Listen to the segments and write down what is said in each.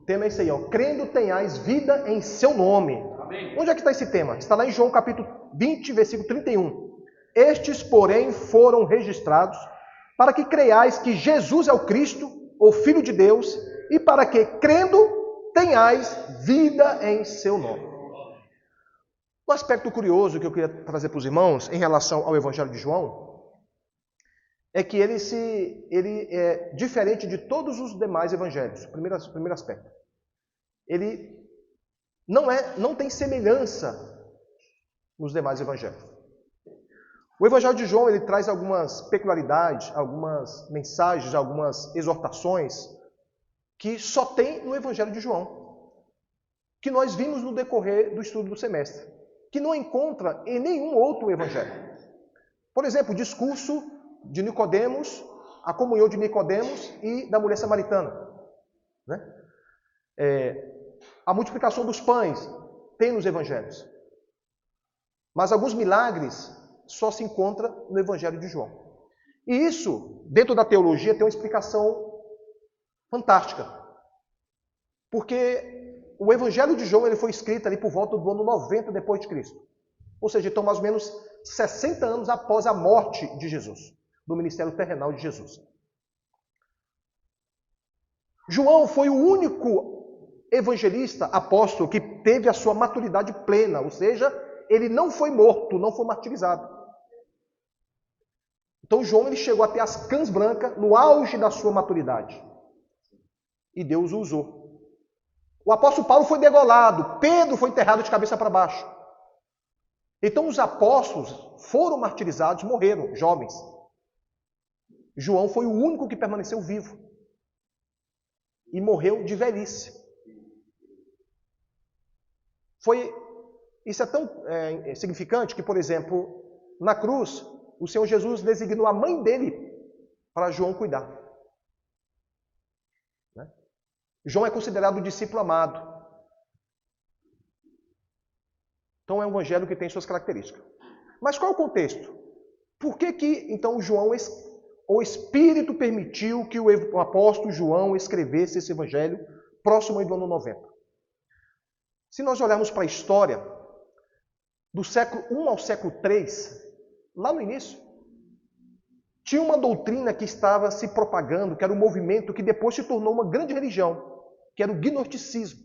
tema é esse aí, ó. Crendo tenhais vida em seu nome. Amém. Onde é que está esse tema? Está lá em João capítulo 20, versículo 31. Estes, porém, foram registrados para que creiais que Jesus é o Cristo, o Filho de Deus, e para que, crendo, tenhais vida em seu nome. Um aspecto curioso que eu queria trazer para os irmãos em relação ao Evangelho de João é que ele é diferente de todos os demais evangelhos. Primeiro aspecto. Ele não tem semelhança nos demais evangelhos. O Evangelho de João ele traz algumas peculiaridades, algumas mensagens, algumas exortações que só tem no Evangelho de João, que nós vimos no decorrer do estudo do semestre, que não encontra em nenhum outro evangelho. Por exemplo, o discurso de Nicodemos, a comunhão de Nicodemos e da mulher samaritana. Né? A multiplicação dos pães tem nos evangelhos. Mas alguns milagres só se encontra no Evangelho de João. E isso, dentro da teologia, tem uma explicação fantástica. Porque o Evangelho de João ele foi escrito ali por volta do ano 90 depois de Cristo. Ou seja, então mais ou menos 60 anos após a morte de Jesus, do ministério terrenal de Jesus. João foi o único evangelista, apóstolo, que teve a sua maturidade plena, ou seja, ele não foi morto, não foi martirizado. Então João ele chegou a ter as cãs brancas no auge da sua maturidade. E Deus o usou. O apóstolo Paulo foi degolado, Pedro foi enterrado de cabeça para baixo. Então os apóstolos foram martirizados, morreram, jovens. João foi o único que permaneceu vivo. E morreu de velhice. Isso é tão significante que, por exemplo, na cruz, o Senhor Jesus designou a mãe dele para João cuidar. João é considerado o discípulo amado. Então é um evangelho que tem suas características. Mas qual é o contexto? Por que então João, o Espírito permitiu que o apóstolo João escrevesse esse evangelho próximo do ano 90? Se nós olharmos para a história, do século I ao século III, lá no início, tinha uma doutrina que estava se propagando, que era um movimento que depois se tornou uma grande religião, que era o gnosticismo,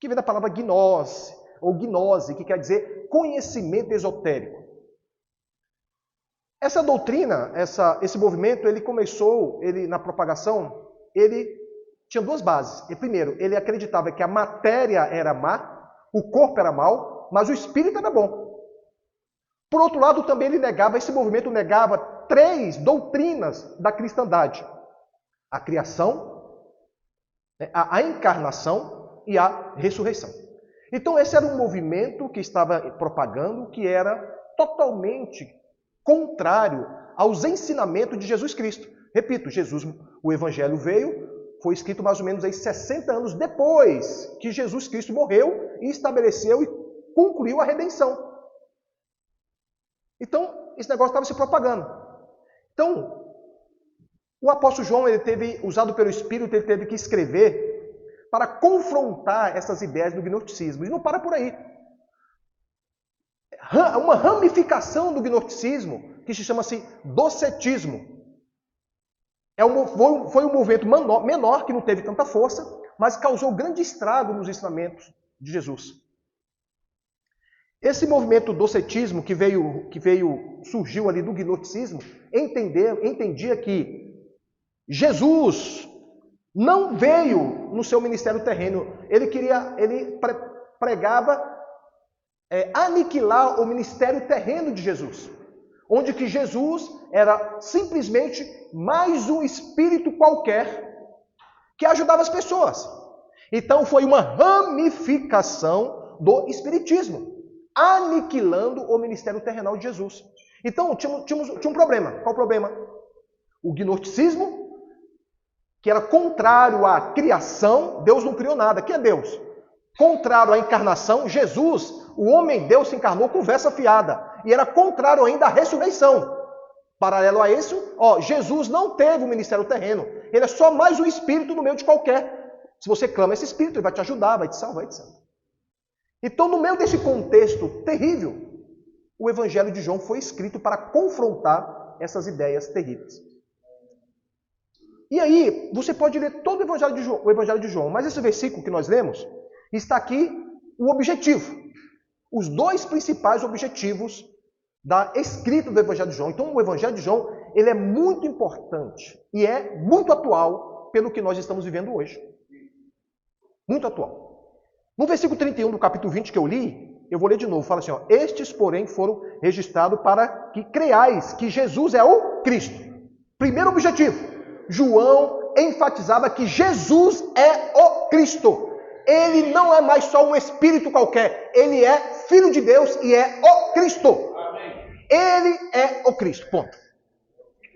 que vem da palavra gnose, ou gnose, que quer dizer conhecimento esotérico. Essa doutrina, esse movimento, ele começou, na propagação, ele tinha duas bases. E, primeiro, ele acreditava que a matéria era má, o corpo era mau, mas o espírito era bom. Por outro lado, também esse movimento negava 3 doutrinas da cristandade: a criação, a encarnação e a ressurreição. Então esse era um movimento que estava propagando, que era totalmente contrário aos ensinamentos de Jesus Cristo. Repito, o Evangelho foi escrito mais ou menos aí 60 anos depois que Jesus Cristo morreu e estabeleceu e concluiu a redenção. Então, esse negócio estava se propagando. Então, o apóstolo João, usado pelo Espírito, ele teve que escrever para confrontar essas ideias do gnosticismo. E não para por aí. Uma ramificação do gnosticismo que se chama-se docetismo. Foi um movimento menor, que não teve tanta força, mas causou grande estrago nos ensinamentos de Jesus. Esse movimento docetismo surgiu ali do gnosticismo, entendia que Jesus não veio no seu ministério terreno. Ele pregava aniquilar o ministério terreno de Jesus, onde que Jesus era simplesmente mais um espírito qualquer que ajudava as pessoas. Então foi uma ramificação do espiritismo, aniquilando o ministério terrenal de Jesus. Então tinha um problema. Qual o problema? O gnosticismo, que era contrário à criação. Deus não criou nada. Quem é Deus? Contrário à encarnação. Jesus, o homem Deus, se encarnou com conversa fiada. E era contrário ainda à ressurreição. Paralelo a isso, Jesus não teve um ministério terreno. Ele é só mais um espírito no meio de qualquer Se você clama esse Espírito, ele vai te ajudar, vai te salvar, etc. Então, no meio desse contexto terrível, o Evangelho de João foi escrito para confrontar essas ideias terríveis. E aí, você pode ler todo o Evangelho de João, mas esse versículo que nós lemos, está aqui o objetivo. Os dois principais objetivos da escrita do Evangelho de João. Então, o Evangelho de João, ele é muito importante e é muito atual pelo que nós estamos vivendo hoje. Muito atual. No versículo 31 do capítulo 20 que eu li, eu vou ler de novo. Fala assim, estes, porém, foram registrados para que creiais que Jesus é o Cristo. Primeiro objetivo. João enfatizava que Jesus é o Cristo. Ele não é mais só um espírito qualquer. Ele é Filho de Deus e é o Cristo. Ele é o Cristo, ponto.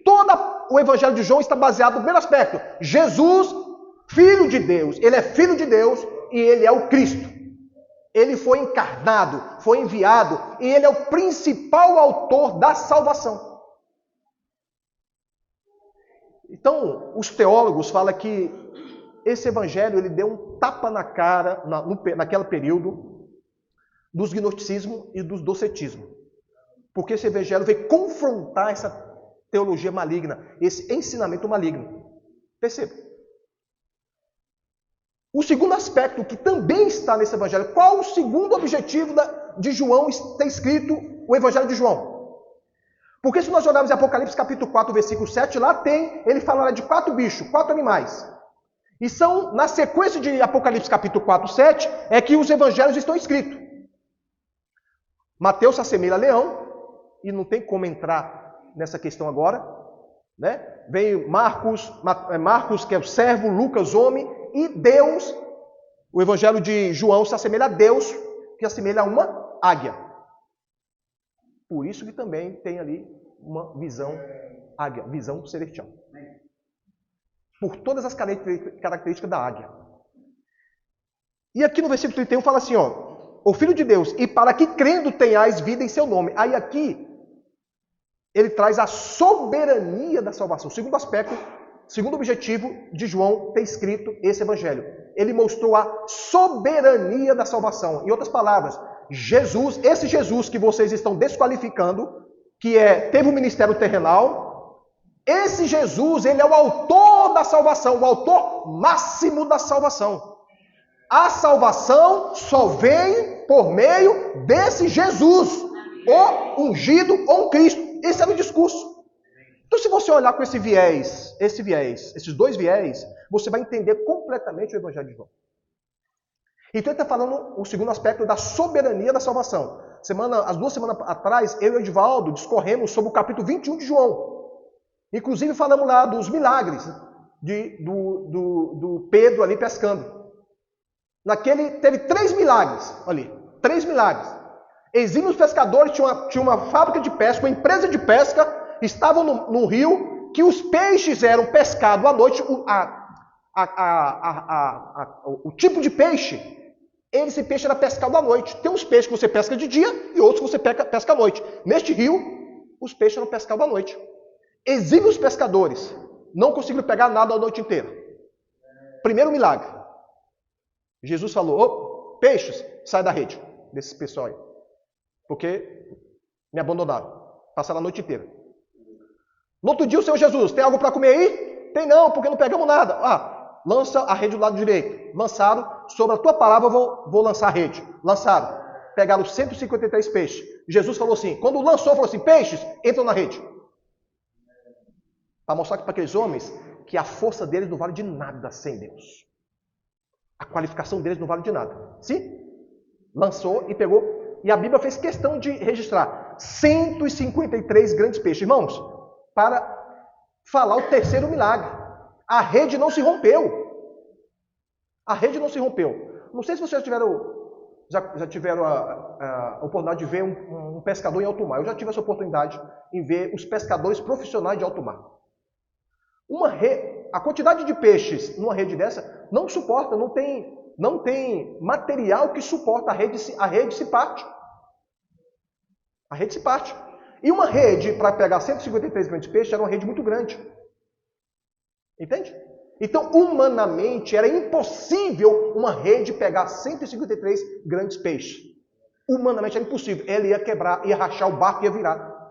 Todo o Evangelho de João está baseado no primeiro aspecto. Jesus, Filho de Deus. Ele é Filho de Deus e ele é o Cristo. Ele foi encarnado, foi enviado e ele é o principal autor da salvação. Então, os teólogos falam que esse Evangelho ele deu um tapa na cara, naquele período, dos gnosticismo e dos docetismo. Porque esse Evangelho veio confrontar essa teologia maligna, esse ensinamento maligno. Perceba. O segundo aspecto que também está nesse Evangelho, qual o segundo objetivo de João ter escrito o Evangelho de João? Porque se nós olharmos em Apocalipse capítulo 4, versículo 7, lá ele fala de 4 bichos, 4 animais. E são, na sequência de Apocalipse capítulo 4, 7, é que os evangelhos estão escritos. Mateus se assemelha a leão, e não tem como entrar nessa questão agora, né? Vem Marcos, que é o servo, Lucas, homem, e Deus, o evangelho de João se assemelha a Deus, que assemelha a uma águia. Por isso que também tem ali uma visão águia, visão celestial. Por todas as características da águia. E aqui no versículo 31 fala assim, o Filho de Deus, e para que crendo tenhais vida em seu nome. Aí aqui, ele traz a soberania da salvação. Segundo aspecto, segundo objetivo de João ter escrito esse evangelho. Ele mostrou a soberania da salvação. Em outras palavras, Jesus, esse Jesus que vocês estão desqualificando, que teve um ministério terrenal, esse Jesus, ele é o autor da salvação, o autor máximo da salvação. A salvação só vem por meio desse Jesus, o ungido ou o Cristo. Esse era o discurso. Então, se você olhar com esse viés, esses dois viés, você vai entender completamente o Evangelho de João. Então, ele está falando o segundo aspecto da soberania da salvação. As 2 semanas atrás, eu e o Edivaldo discorremos sobre o capítulo 21 de João. Inclusive, falamos lá dos milagres do Pedro ali pescando. Teve 3 milagres ali. 3 milagres. Exímios pescadores tinham uma fábrica de pesca, uma empresa de pesca, estavam no rio, que os peixes eram pescados à noite. O tipo de peixe, esse peixe era pescado à noite. Tem uns peixes que você pesca de dia e outros que você pesca à noite. Neste rio, os peixes eram pescados à noite. Exímios pescadores não conseguiram pegar nada a noite inteira. Primeiro milagre. Jesus falou, peixes, sai da rede desses pessoal aí. Porque me abandonaram. Passaram a noite inteira. No outro dia o Senhor Jesus, tem algo para comer aí? Tem não, porque não pegamos nada. Lança a rede do lado direito. Lançaram, sobre a tua palavra vou lançar a rede. Lançaram. Pegaram 153 peixes. Jesus falou assim, quando lançou, falou assim, peixes, entram na rede. Para mostrar para aqueles homens que a força deles não vale de nada sem Deus. A qualificação deles não vale de nada. Sim? Lançou e pegou. E a Bíblia fez questão de registrar 153 grandes peixes. Irmãos, para falar o terceiro milagre. A rede não se rompeu. A rede não se rompeu. Não sei se vocês já tiveram a oportunidade de ver um pescador em alto mar. Eu já tive essa oportunidade em ver os pescadores profissionais de alto mar. A quantidade de peixes numa rede dessa não suporta, não tem material que suporta, a rede se parte. A rede se parte. E uma rede, para pegar 153 grandes peixes, era uma rede muito grande. Entende? Então, humanamente, era impossível uma rede pegar 153 grandes peixes. Humanamente era impossível. Ele ia quebrar, ia rachar o barco e ia virar.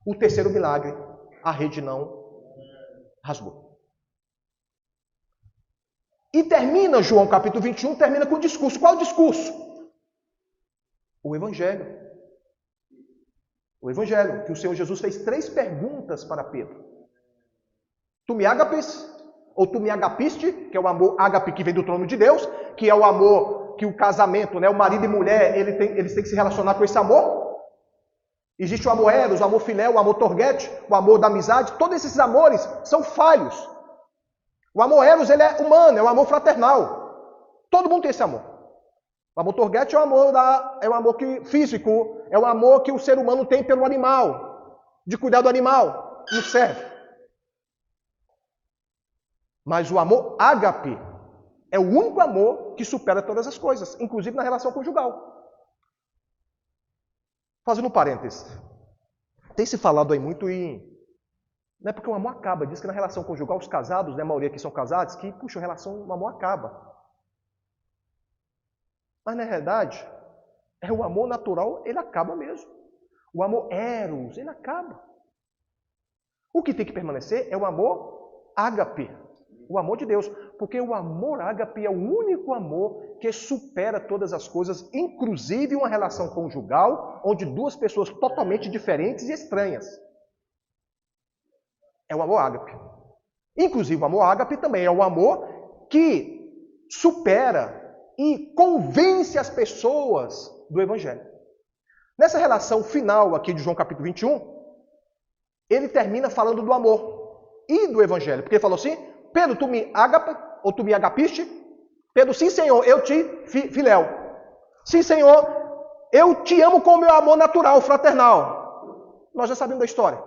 O terceiro milagre, a rede não rasgou. E termina João capítulo 21, termina com o discurso. Qual o discurso? O Evangelho. O Evangelho, que o Senhor Jesus fez 3 perguntas para Pedro. Tu me agapes? Ou tu me agapiste, que é o amor ágape que vem do trono de Deus, que é o amor que o casamento, né, o marido e mulher, eles têm que se relacionar com esse amor. Existe o amor eros, o amor filéu, o amor torguete, o amor da amizade. Todos esses amores são falhos. O amor eros, ele é humano, é um amor fraternal. Todo mundo tem esse amor. O amor torguete é um amor físico, é um amor que o ser humano tem pelo animal, de cuidar do animal, nos serve. Mas o amor ágape é o único amor que supera todas as coisas, inclusive na relação conjugal. Fazendo um parênteses. Tem se falado aí muito em... Não é porque o amor acaba. Diz que na relação conjugal, os casados, né, a maioria aqui são casados, que, puxa, o amor acaba. Mas, na realidade, o amor natural, ele acaba mesmo. O amor eros, ele acaba. O que tem que permanecer é o amor ágape. O amor de Deus, porque o amor ágape é o único amor que supera todas as coisas, inclusive uma relação conjugal, onde 2 pessoas totalmente diferentes e estranhas. É o amor ágape. Inclusive o amor ágape também é o amor que supera e convence as pessoas do Evangelho. Nessa relação final aqui de João capítulo 21, ele termina falando do amor e do Evangelho, porque ele falou assim: Pedro, tu me agapa, ou tu me agapiste? Pedro, sim, Senhor, eu te filéu. Sim, Senhor, eu te amo com o meu amor natural, fraternal. Nós já sabemos da história.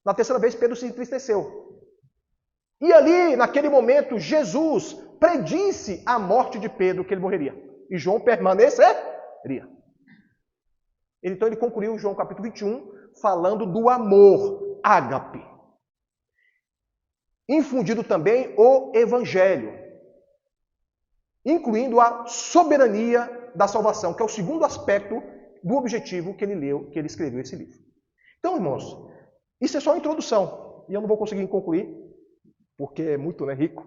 Na terceira vez, Pedro se entristeceu. E ali, naquele momento, Jesus predisse a morte de Pedro, que ele morreria. E João permaneceria. Então ele concluiu João capítulo 21, falando do amor ágape. Infundido também o Evangelho, incluindo a soberania da salvação, que é o segundo aspecto do objetivo que ele escreveu esse livro. Então, irmãos, isso é só a introdução, e eu não vou conseguir concluir, porque é muito rico.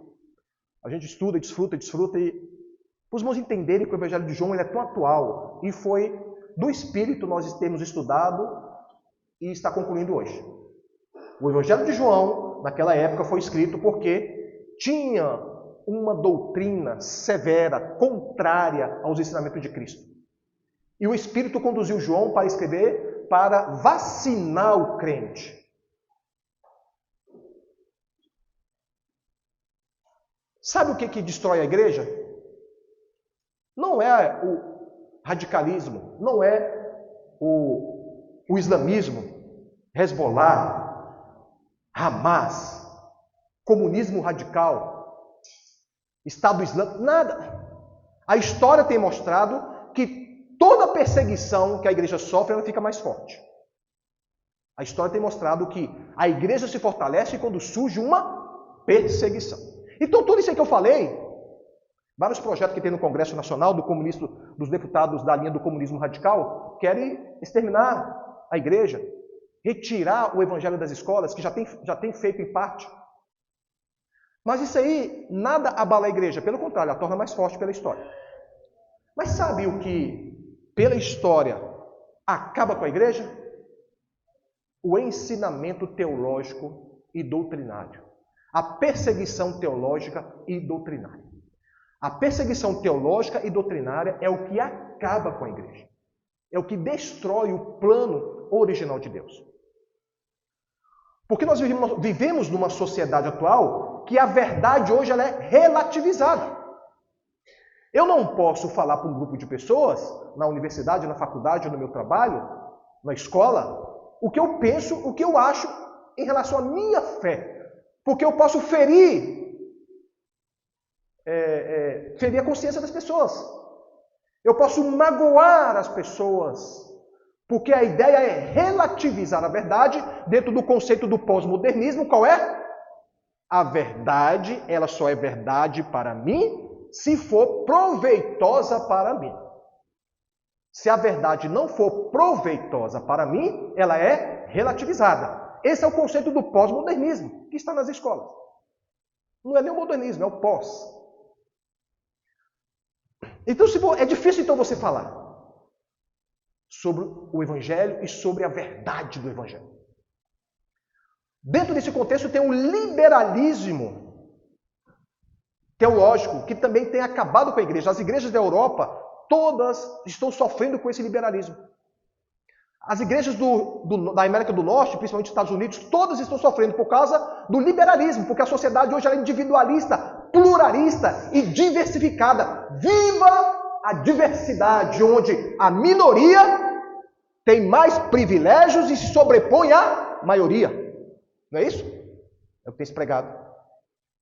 A gente estuda, desfruta, e para os irmãos entenderem que o Evangelho de João ele é tão atual, e foi do Espírito nós temos estudado e está concluindo hoje. O Evangelho de João, naquela época, foi escrito porque tinha uma doutrina severa, contrária aos ensinamentos de Cristo. E o Espírito conduziu João para escrever, para vacinar o crente. Sabe o que destrói a igreja? Não é o radicalismo, não é o islamismo, Hezbollah, Hamas, comunismo radical, Estado Islâmico, nada. A história tem mostrado que toda perseguição que a igreja sofre, ela fica mais forte. A história tem mostrado que a igreja se fortalece quando surge uma perseguição. Então, tudo isso aí que eu falei, vários projetos que tem no Congresso Nacional, dos deputados da linha do comunismo radical, querem exterminar a igreja, retirar o evangelho das escolas, que já tem feito em parte. Mas isso aí nada abala a igreja, pelo contrário, a torna mais forte pela história. Mas sabe o que, pela história, acaba com a igreja? O ensinamento teológico e doutrinário. A perseguição teológica e doutrinária. A perseguição teológica e doutrinária é o que acaba com a igreja. É o que destrói o plano original de Deus. Porque nós vivemos numa sociedade atual que a verdade hoje ela é relativizada. Eu não posso falar para um grupo de pessoas, na universidade, na faculdade, no meu trabalho, na escola, o que eu penso, o que eu acho em relação à minha fé. Porque eu posso ferir a consciência das pessoas. Eu posso magoar as pessoas. Porque a ideia é relativizar a verdade dentro do conceito do pós-modernismo. Qual é? A verdade, ela só é verdade para mim se for proveitosa para mim. Se a verdade não for proveitosa para mim, ela é relativizada. Esse é o conceito do pós-modernismo que está nas escolas. Não é nem o modernismo, é o pós. Então, é difícil então você falar sobre o Evangelho e sobre a verdade do Evangelho. Dentro desse contexto tem um liberalismo teológico que também tem acabado com a igreja. As igrejas da Europa, todas estão sofrendo com esse liberalismo. As igrejas da América do Norte, principalmente dos Estados Unidos, todas estão sofrendo por causa do liberalismo, porque a sociedade hoje é individualista, pluralista e diversificada. Viva a diversidade, onde a minoria tem mais privilégios e se sobrepõe à maioria. Não é isso? É o que tem se pregado.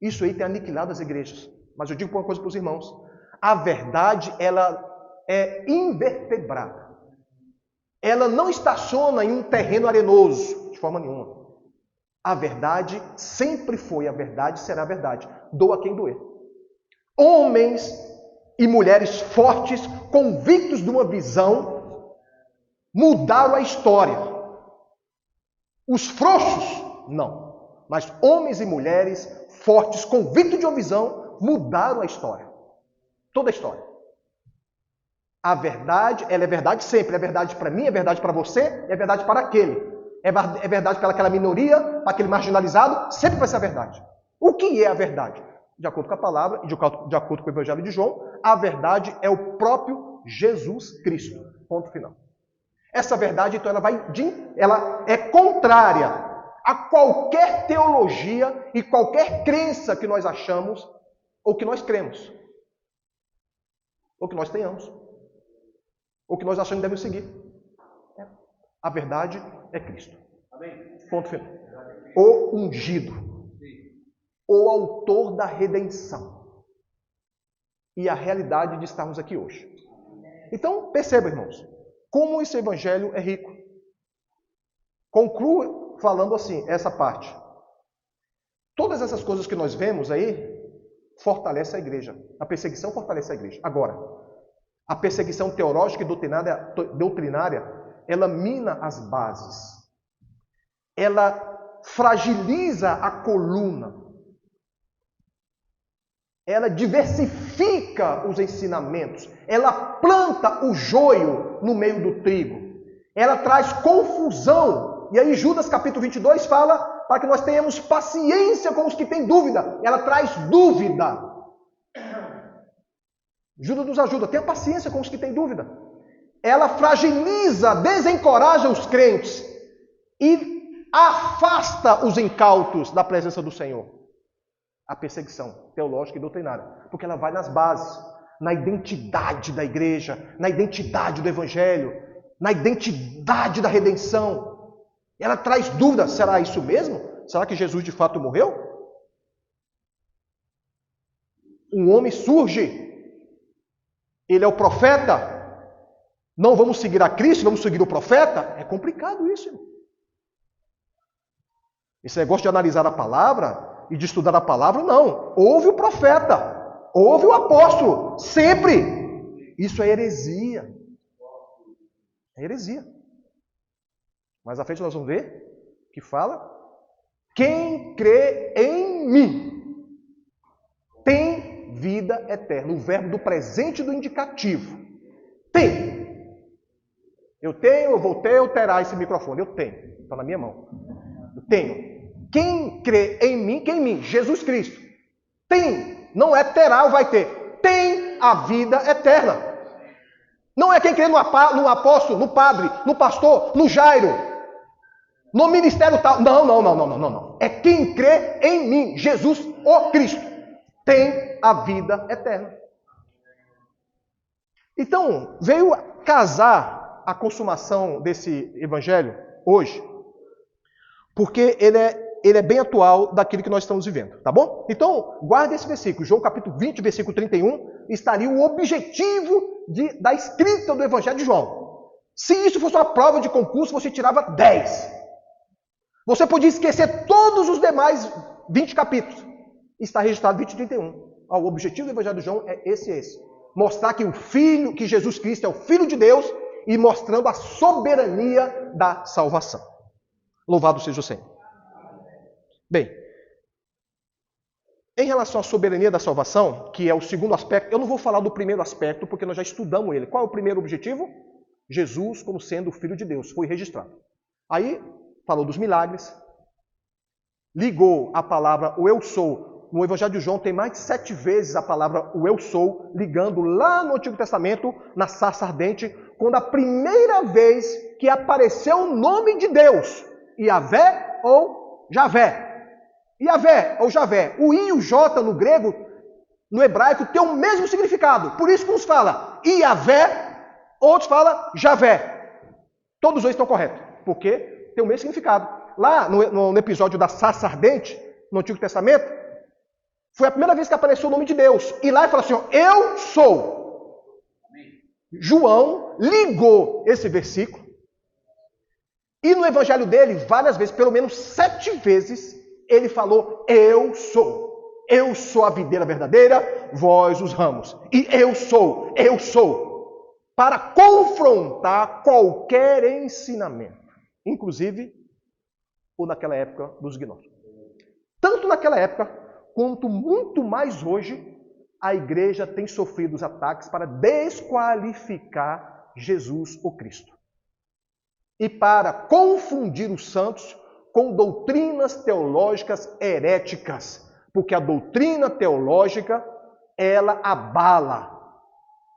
Isso aí tem aniquilado as igrejas. Mas eu digo uma coisa para os irmãos. A verdade, ela é invertebrada. Ela não estaciona em um terreno arenoso, de forma nenhuma. A verdade sempre foi a verdade, será a verdade. Doa quem doer. Homens e mulheres fortes, convictos de uma visão, mudaram a história. Os frouxos, não. Mas homens e mulheres fortes, convictos de uma visão, mudaram a história. Toda a história. A verdade, ela é verdade sempre. É verdade para mim, é verdade para você, é verdade para aquele. É verdade para aquela minoria, para aquele marginalizado, sempre vai ser a verdade. O que é a verdade? De acordo com a palavra e de acordo com o Evangelho de João, a verdade é o próprio Jesus Cristo. Ponto final. Essa verdade, então, ela é contrária a qualquer teologia e qualquer crença que nós achamos ou que nós cremos. Ou que nós tenhamos. Ou que nós achamos que devemos seguir. A verdade é Cristo. Ponto final. O ungido. O autor da redenção. E a realidade de estarmos aqui hoje. Então, perceba, irmãos, como esse evangelho é rico. Concluo falando assim, essa parte. Todas essas coisas que nós vemos aí, fortalece a igreja. A perseguição fortalece a igreja. Agora, a perseguição teológica e doutrinária, ela mina as bases. Ela fragiliza a coluna. Ela diversifica os ensinamentos. Ela planta o joio no meio do trigo. Ela traz confusão. E aí Judas capítulo 22 fala para que nós tenhamos paciência com os que têm dúvida. Ela traz dúvida. Judas nos ajuda. Tenha paciência com os que têm dúvida. Ela fragiliza, desencoraja os crentes e afasta os incautos da presença do Senhor. A perseguição teológica e doutrinária. Porque ela vai nas bases, na identidade da igreja, na identidade do evangelho, na identidade da redenção. Ela traz dúvida. Será isso mesmo? Será que Jesus de fato morreu? Um homem surge. Ele é o profeta. Não vamos seguir a Cristo, vamos seguir o profeta? É complicado isso, irmão. Esse negócio de analisar a palavra e de estudar a palavra, não. Ouve o profeta. Ouve o apóstolo. Sempre. Isso é heresia. É heresia. Mais à frente nós vamos ver que fala: quem crê em mim tem vida eterna. O verbo do presente e do indicativo. Tem. Eu tenho, eu vou ter, eu terá esse microfone. Eu tenho. Está na minha mão. Eu tenho. Quem crê em mim, quem em mim? Jesus Cristo. Tem. Não é terá ou vai ter. Tem a vida eterna. Não é quem crê no apóstolo, no padre, no pastor, no Jairo, no ministério tal. Não. É quem crê em mim, Jesus, o Cristo. Tem a vida eterna. Então, veio casar a consumação desse evangelho hoje, porque ele é bem atual daquilo que nós estamos vivendo, tá bom? Então, guarde esse versículo, João capítulo 20, versículo 31, estaria o objetivo da escrita do evangelho de João. Se isso fosse uma prova de concurso, você tirava 10. Você podia esquecer todos os demais 20 capítulos. Está registrado 20 e 31. O objetivo do Evangelho de João é esse. Mostrar que que Jesus Cristo é o Filho de Deus e mostrando a soberania da salvação. Louvado seja o Senhor. Bem, em relação à soberania da salvação, que é o segundo aspecto, eu não vou falar do primeiro aspecto, porque nós já estudamos ele. Qual é o primeiro objetivo? Jesus como sendo o Filho de Deus, foi registrado. Aí, falou dos milagres, ligou a palavra o eu sou. No Evangelho de João tem mais de 7 vezes a palavra o eu sou, ligando lá no Antigo Testamento, na sarça ardente, quando a primeira vez que apareceu o nome de Deus, Iavé ou Javé. Iavé ou Javé. O I e o J no grego, no hebraico, tem o mesmo significado. Por isso que uns falam Iavé, outros falam Javé. Todos os dois estão corretos, porque tem o mesmo significado. Lá no episódio da sarça ardente, no Antigo Testamento, foi a primeira vez que apareceu o nome de Deus. E lá ele fala assim, ó, eu sou. João ligou esse versículo. E no evangelho dele, várias vezes, pelo menos 7 vezes, ele falou, eu sou. Eu sou a videira verdadeira, vós os ramos. E eu sou. Para confrontar qualquer ensinamento. Inclusive, ou naquela época dos gnósticos. Tanto naquela época, quanto muito mais hoje, a igreja tem sofrido os ataques para desqualificar Jesus, o Cristo. E para confundir os santos com doutrinas teológicas heréticas. Porque a doutrina teológica, ela abala,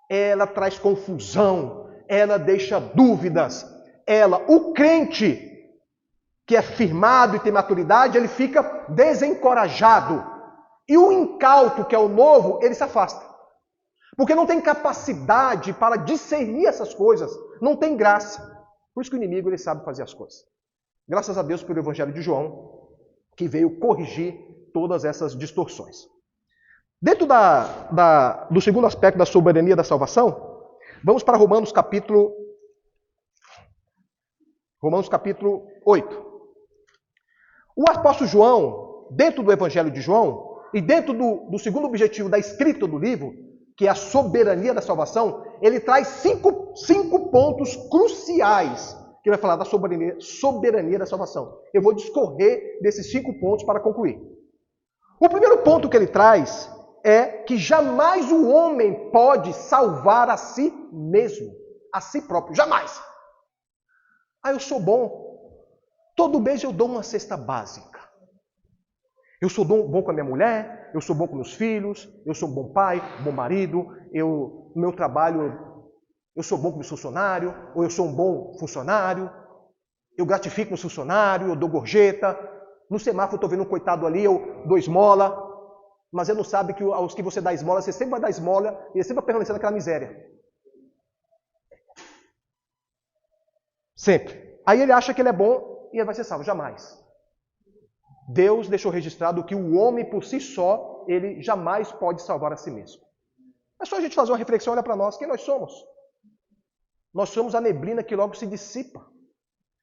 ela traz confusão, ela deixa dúvidas. O crente que é firmado e tem maturidade, ele fica desencorajado. E o incauto, que é o novo, ele se afasta. Porque não tem capacidade para discernir essas coisas. Não tem graça. Por isso que o inimigo ele sabe fazer as coisas. Graças a Deus pelo Evangelho de João, que veio corrigir todas essas distorções. Dentro do segundo aspecto da soberania da salvação, vamos para Romanos capítulo 8. O apóstolo João, dentro do Evangelho de João, e dentro do segundo objetivo da escrita do livro, que é a soberania da salvação, ele traz cinco pontos cruciais, que vai falar da soberania da salvação. Eu vou discorrer desses 5 pontos para concluir. O primeiro ponto que ele traz é que jamais o homem pode salvar a si mesmo, a si próprio, jamais. Eu sou bom. Todo mês eu dou uma cesta básica. Eu sou bom com a minha mulher, eu sou bom com meus filhos, eu sou um bom pai, bom marido, no meu trabalho eu sou bom com meus funcionários, ou eu sou um bom funcionário, eu gratifico meus funcionários, eu dou gorjeta, no semáforo eu estou vendo um coitado ali, eu dou esmola, mas ele não sabe que aos que você dá esmola, você sempre vai dar esmola e ele sempre vai permanecer naquela miséria. Sempre. Aí ele acha que ele é bom e ele vai ser salvo. Jamais. Deus deixou registrado que o homem por si só, ele jamais pode salvar a si mesmo. É só a gente fazer uma reflexão, olha para nós, quem nós somos? Nós somos a neblina que logo se dissipa.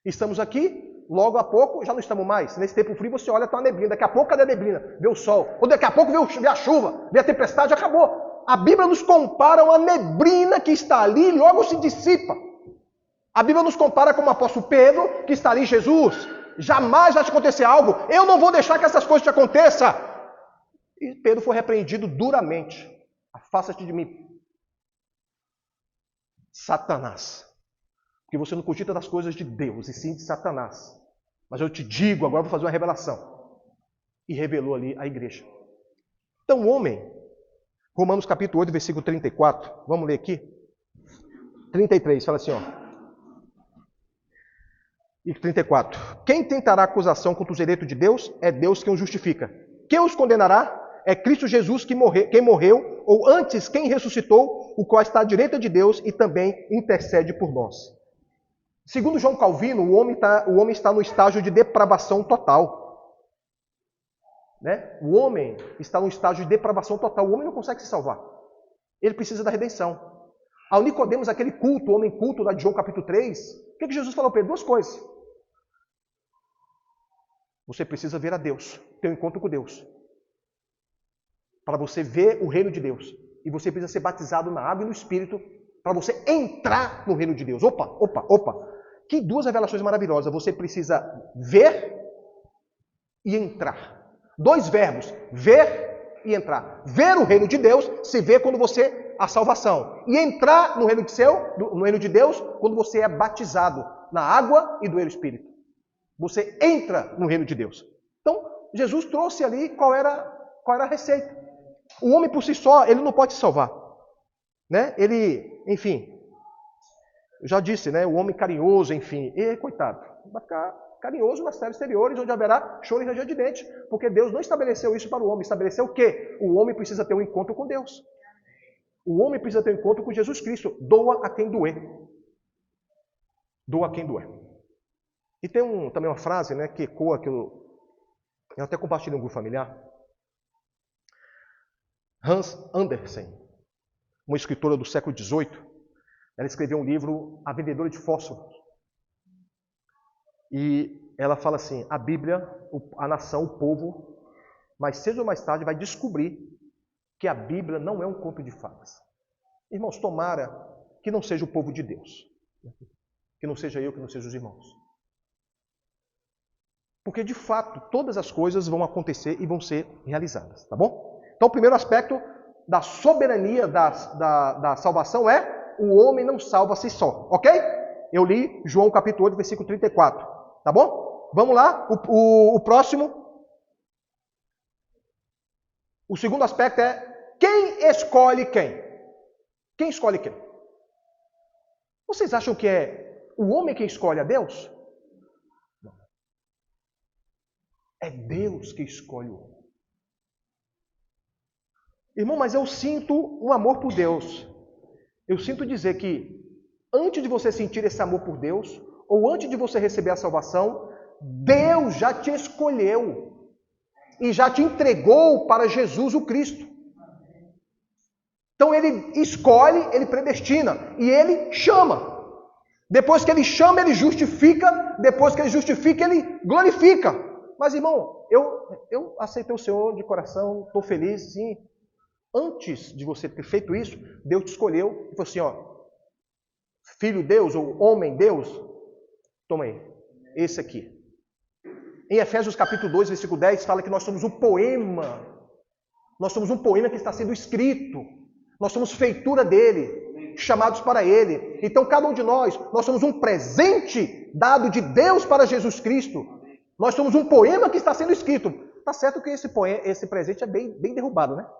Estamos aqui, logo a pouco já não estamos mais. Nesse tempo frio você olha, está uma neblina, daqui a pouco cadê a neblina? Vê o sol. Ou daqui a pouco vê a chuva, vê a tempestade, acabou. A Bíblia nos compara a uma neblina que está ali e logo se dissipa. A Bíblia nos compara com o apóstolo Pedro, que está ali, Jesus, jamais vai te acontecer algo, eu não vou deixar que essas coisas te aconteçam. E Pedro foi repreendido duramente. Afasta-te de mim, Satanás. Porque você não cogita das coisas de Deus, e sim de Satanás. Mas eu te digo, agora eu vou fazer uma revelação. E revelou ali a igreja. Então o homem, Romanos capítulo 8, versículo 34, vamos ler aqui. 33, fala assim, ó. E 34. Quem tentará acusação contra os eleitos de Deus, é Deus quem os justifica. Quem os condenará é Cristo Jesus quem morreu, ou antes quem ressuscitou, o qual está à direita de Deus e também intercede por nós. Segundo João Calvino, o homem está no estágio de depravação total. Né? O homem está no estágio de depravação total. O homem não consegue se salvar. Ele precisa da redenção. Ao Nicodemos, aquele culto, o homem culto lá de João capítulo 3, o que Jesus falou para ele? 2 coisas. Você precisa ver a Deus. ter um encontro com Deus. Para você ver o reino de Deus. E você precisa ser batizado na água e no Espírito para você entrar no reino de Deus. Opa. Que duas revelações maravilhosas. Você precisa ver e entrar. Dois verbos, ver e entrar. Ver o reino de Deus se vê quando você a salvação. E entrar no reino de Deus quando você é batizado na água e do Espírito. Você entra no reino de Deus. Então, Jesus trouxe ali qual era a receita. O homem por si só, ele não pode se salvar. Né? Ele, enfim, eu já disse, né? O homem carinhoso, enfim, coitado, vai ficar carinhoso nas terras exteriores, onde haverá choro e ranger de dente, porque Deus não estabeleceu isso para o homem. Estabeleceu o quê? O homem precisa ter um encontro com Deus. O homem precisa ter um encontro com Jesus Cristo. Doa a quem doer. Doa a quem doer. E tem também uma frase, né, que ecoa, que eu até compartilhei em um grupo familiar. Hans Andersen, uma escritora do século XVIII, ela escreveu um livro, A Vendedora de Fósforos. E ela fala assim, a Bíblia, a nação, o povo, mais cedo ou mais tarde vai descobrir que a Bíblia não é um conto de fadas. Irmãos, tomara que não seja o povo de Deus. Que não seja eu, que não sejam os irmãos. Porque, de fato, todas as coisas vão acontecer e vão ser realizadas, tá bom? Então, o primeiro aspecto da soberania da salvação é o homem não salva a si só, ok? Eu li João capítulo 8, versículo 34, tá bom? Vamos lá, o próximo. O segundo aspecto é quem escolhe quem? Quem escolhe quem? Vocês acham que é o homem quem escolhe a Deus? Não. É Deus que escolhe o homem. Irmão, mas eu sinto um amor por Deus. Eu sinto dizer que antes de você sentir esse amor por Deus, ou antes de você receber a salvação, Deus já te escolheu e já te entregou para Jesus o Cristo. Então ele escolhe, ele predestina e ele chama. Depois que ele chama, ele justifica. Depois que ele justifica, ele glorifica. Mas, irmão, eu aceitei o Senhor de coração, estou feliz, sim. Antes de você ter feito isso, Deus te escolheu e falou assim, ó, filho Deus ou homem Deus, toma aí, esse aqui. Em Efésios capítulo 2, versículo 10, fala que nós somos um poema. Nós somos um poema que está sendo escrito. Nós somos feitura dele, chamados para ele. Então, cada um de nós somos um presente dado de Deus para Jesus Cristo. Nós somos um poema que está sendo escrito. Tá certo que esse presente é bem derrubado, né?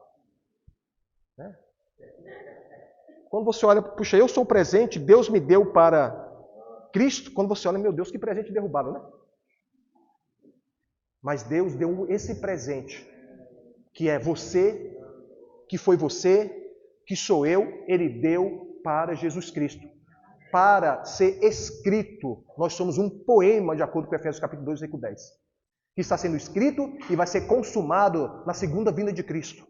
Quando você olha, puxa, eu sou o presente, Deus me deu para Cristo. Quando você olha, meu Deus, que presente derrubado, né? Mas Deus deu esse presente, que é você, que foi você, que sou eu, Ele deu para Jesus Cristo. Para ser escrito, nós somos um poema, de acordo com Efésios capítulo 2, versículo 10. Que está sendo escrito e vai ser consumado na segunda vinda de Cristo.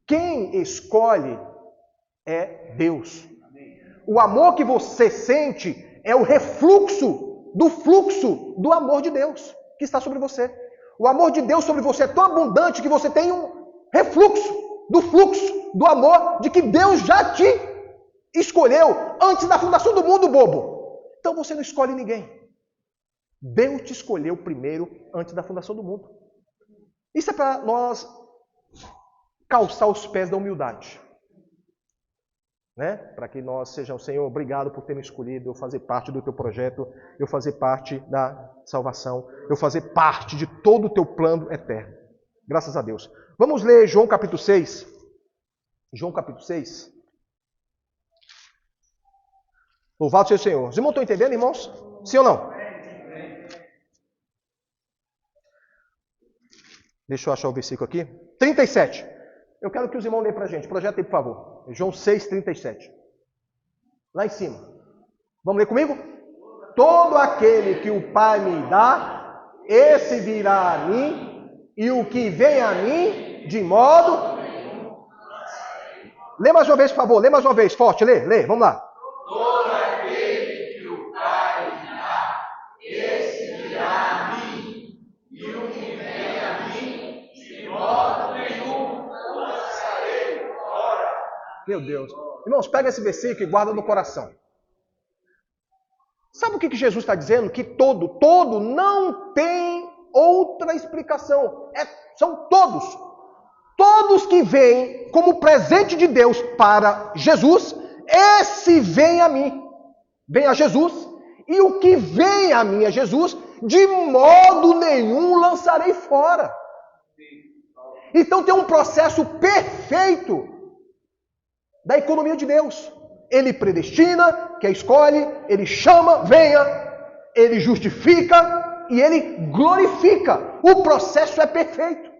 Quem escolhe é Deus. O amor que você sente é o refluxo do fluxo do amor de Deus que está sobre você. O amor de Deus sobre você é tão abundante que você tem um refluxo do fluxo do amor de que Deus já te escolheu antes da fundação do mundo, bobo. Então você não escolhe ninguém. Deus te escolheu primeiro antes da fundação do mundo. Isso é para nós calçar os pés da humildade. Né? Para que nós sejamos, Senhor, obrigado por ter me escolhido, eu fazer parte do teu projeto, eu fazer parte da salvação, eu fazer parte de todo o teu plano eterno. Graças a Deus. Vamos ler João capítulo 6. João capítulo 6. Louvado seja o Senhor. Os irmãos estão entendendo, irmãos? Sim ou não? Deixa eu achar o versículo aqui. 37. Eu quero que os irmãos leiam para a gente. Projeta aí, por favor. João 6, 37. Lá em cima. Vamos ler comigo? Todo aquele que o Pai me dá, esse virá a mim, e o que vem a mim, de modo... Lê mais uma vez, por favor. Lê mais uma vez. Forte, lê. Vamos lá. Todo aquele que o Pai me dá, esse virá a mim, e o que vem Meu Deus. Irmãos, pega esse versículo e guarda no coração. Sabe o que Jesus está dizendo? Que todo não tem outra explicação. São todos. Todos que vêm como presente de Deus para Jesus, esse vem a mim. Vem a Jesus. E o que vem a mim, a Jesus, de modo nenhum lançarei fora. Então tem um processo perfeito da economia de Deus. Ele predestina, que escolhe, ele chama, venha, ele justifica e ele glorifica. O processo é perfeito,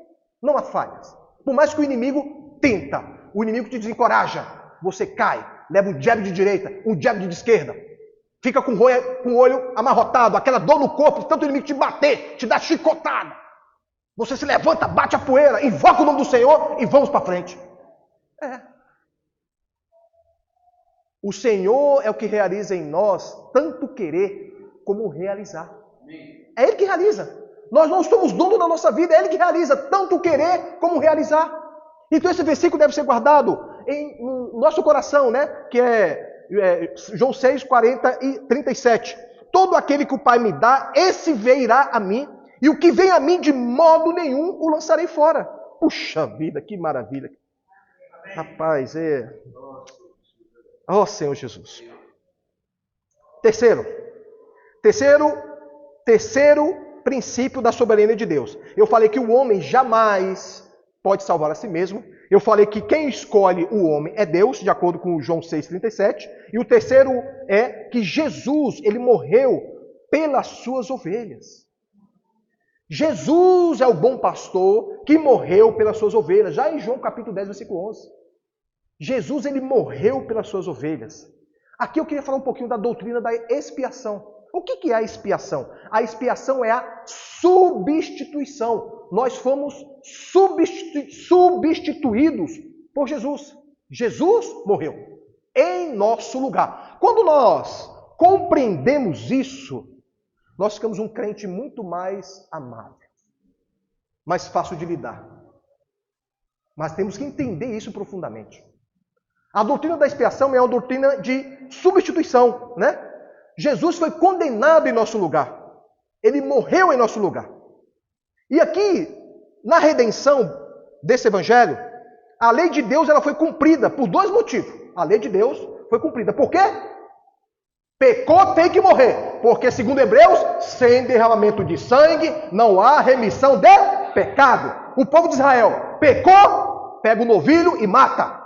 não há falhas. Por mais que o inimigo tenta, o inimigo te desencoraja, você cai, leva um jab de direita, um jab de esquerda, fica com o olho amarrotado, aquela dor no corpo, tanto o inimigo te bater, te dá chicotada. Você se levanta, bate a poeira, invoca o nome do Senhor e vamos para frente. O Senhor é o que realiza em nós tanto querer como realizar. É Ele que realiza. Nós não somos donos da nossa vida, é Ele que realiza tanto querer como realizar. Então esse versículo deve ser guardado no nosso coração, né? Que é João 6, 40 e 37. Todo aquele que o Pai me dá, esse virá a mim, e o que vem a mim de modo nenhum o lançarei fora. Puxa vida, que maravilha. Rapaz, Oh, Senhor Jesus. Terceiro princípio da soberania de Deus. Eu falei que o homem jamais pode salvar a si mesmo. Eu falei que quem escolhe o homem é Deus, de acordo com João 6,37. E o terceiro é que Jesus, ele morreu pelas suas ovelhas. Jesus é o bom pastor que morreu pelas suas ovelhas. Já em João capítulo 10, versículo 11. Jesus, ele morreu pelas suas ovelhas. Aqui eu queria falar um pouquinho da doutrina da expiação. O que é a expiação? A expiação é a substituição. Nós fomos substituídos por Jesus. Jesus morreu em nosso lugar. Quando nós compreendemos isso, nós ficamos um crente muito mais amável, mais fácil de lidar. Mas temos que entender isso profundamente. A doutrina da expiação é uma doutrina de substituição, né? Jesus foi condenado em nosso lugar. Ele morreu em nosso lugar. E aqui, na redenção desse evangelho, a lei de Deus ela foi cumprida por dois motivos. A lei de Deus foi cumprida. Por quê? Pecou, tem que morrer. Porque, segundo Hebreus, sem derramamento de sangue, não há remissão de pecado. O povo de Israel pecou, pega o novilho e mata.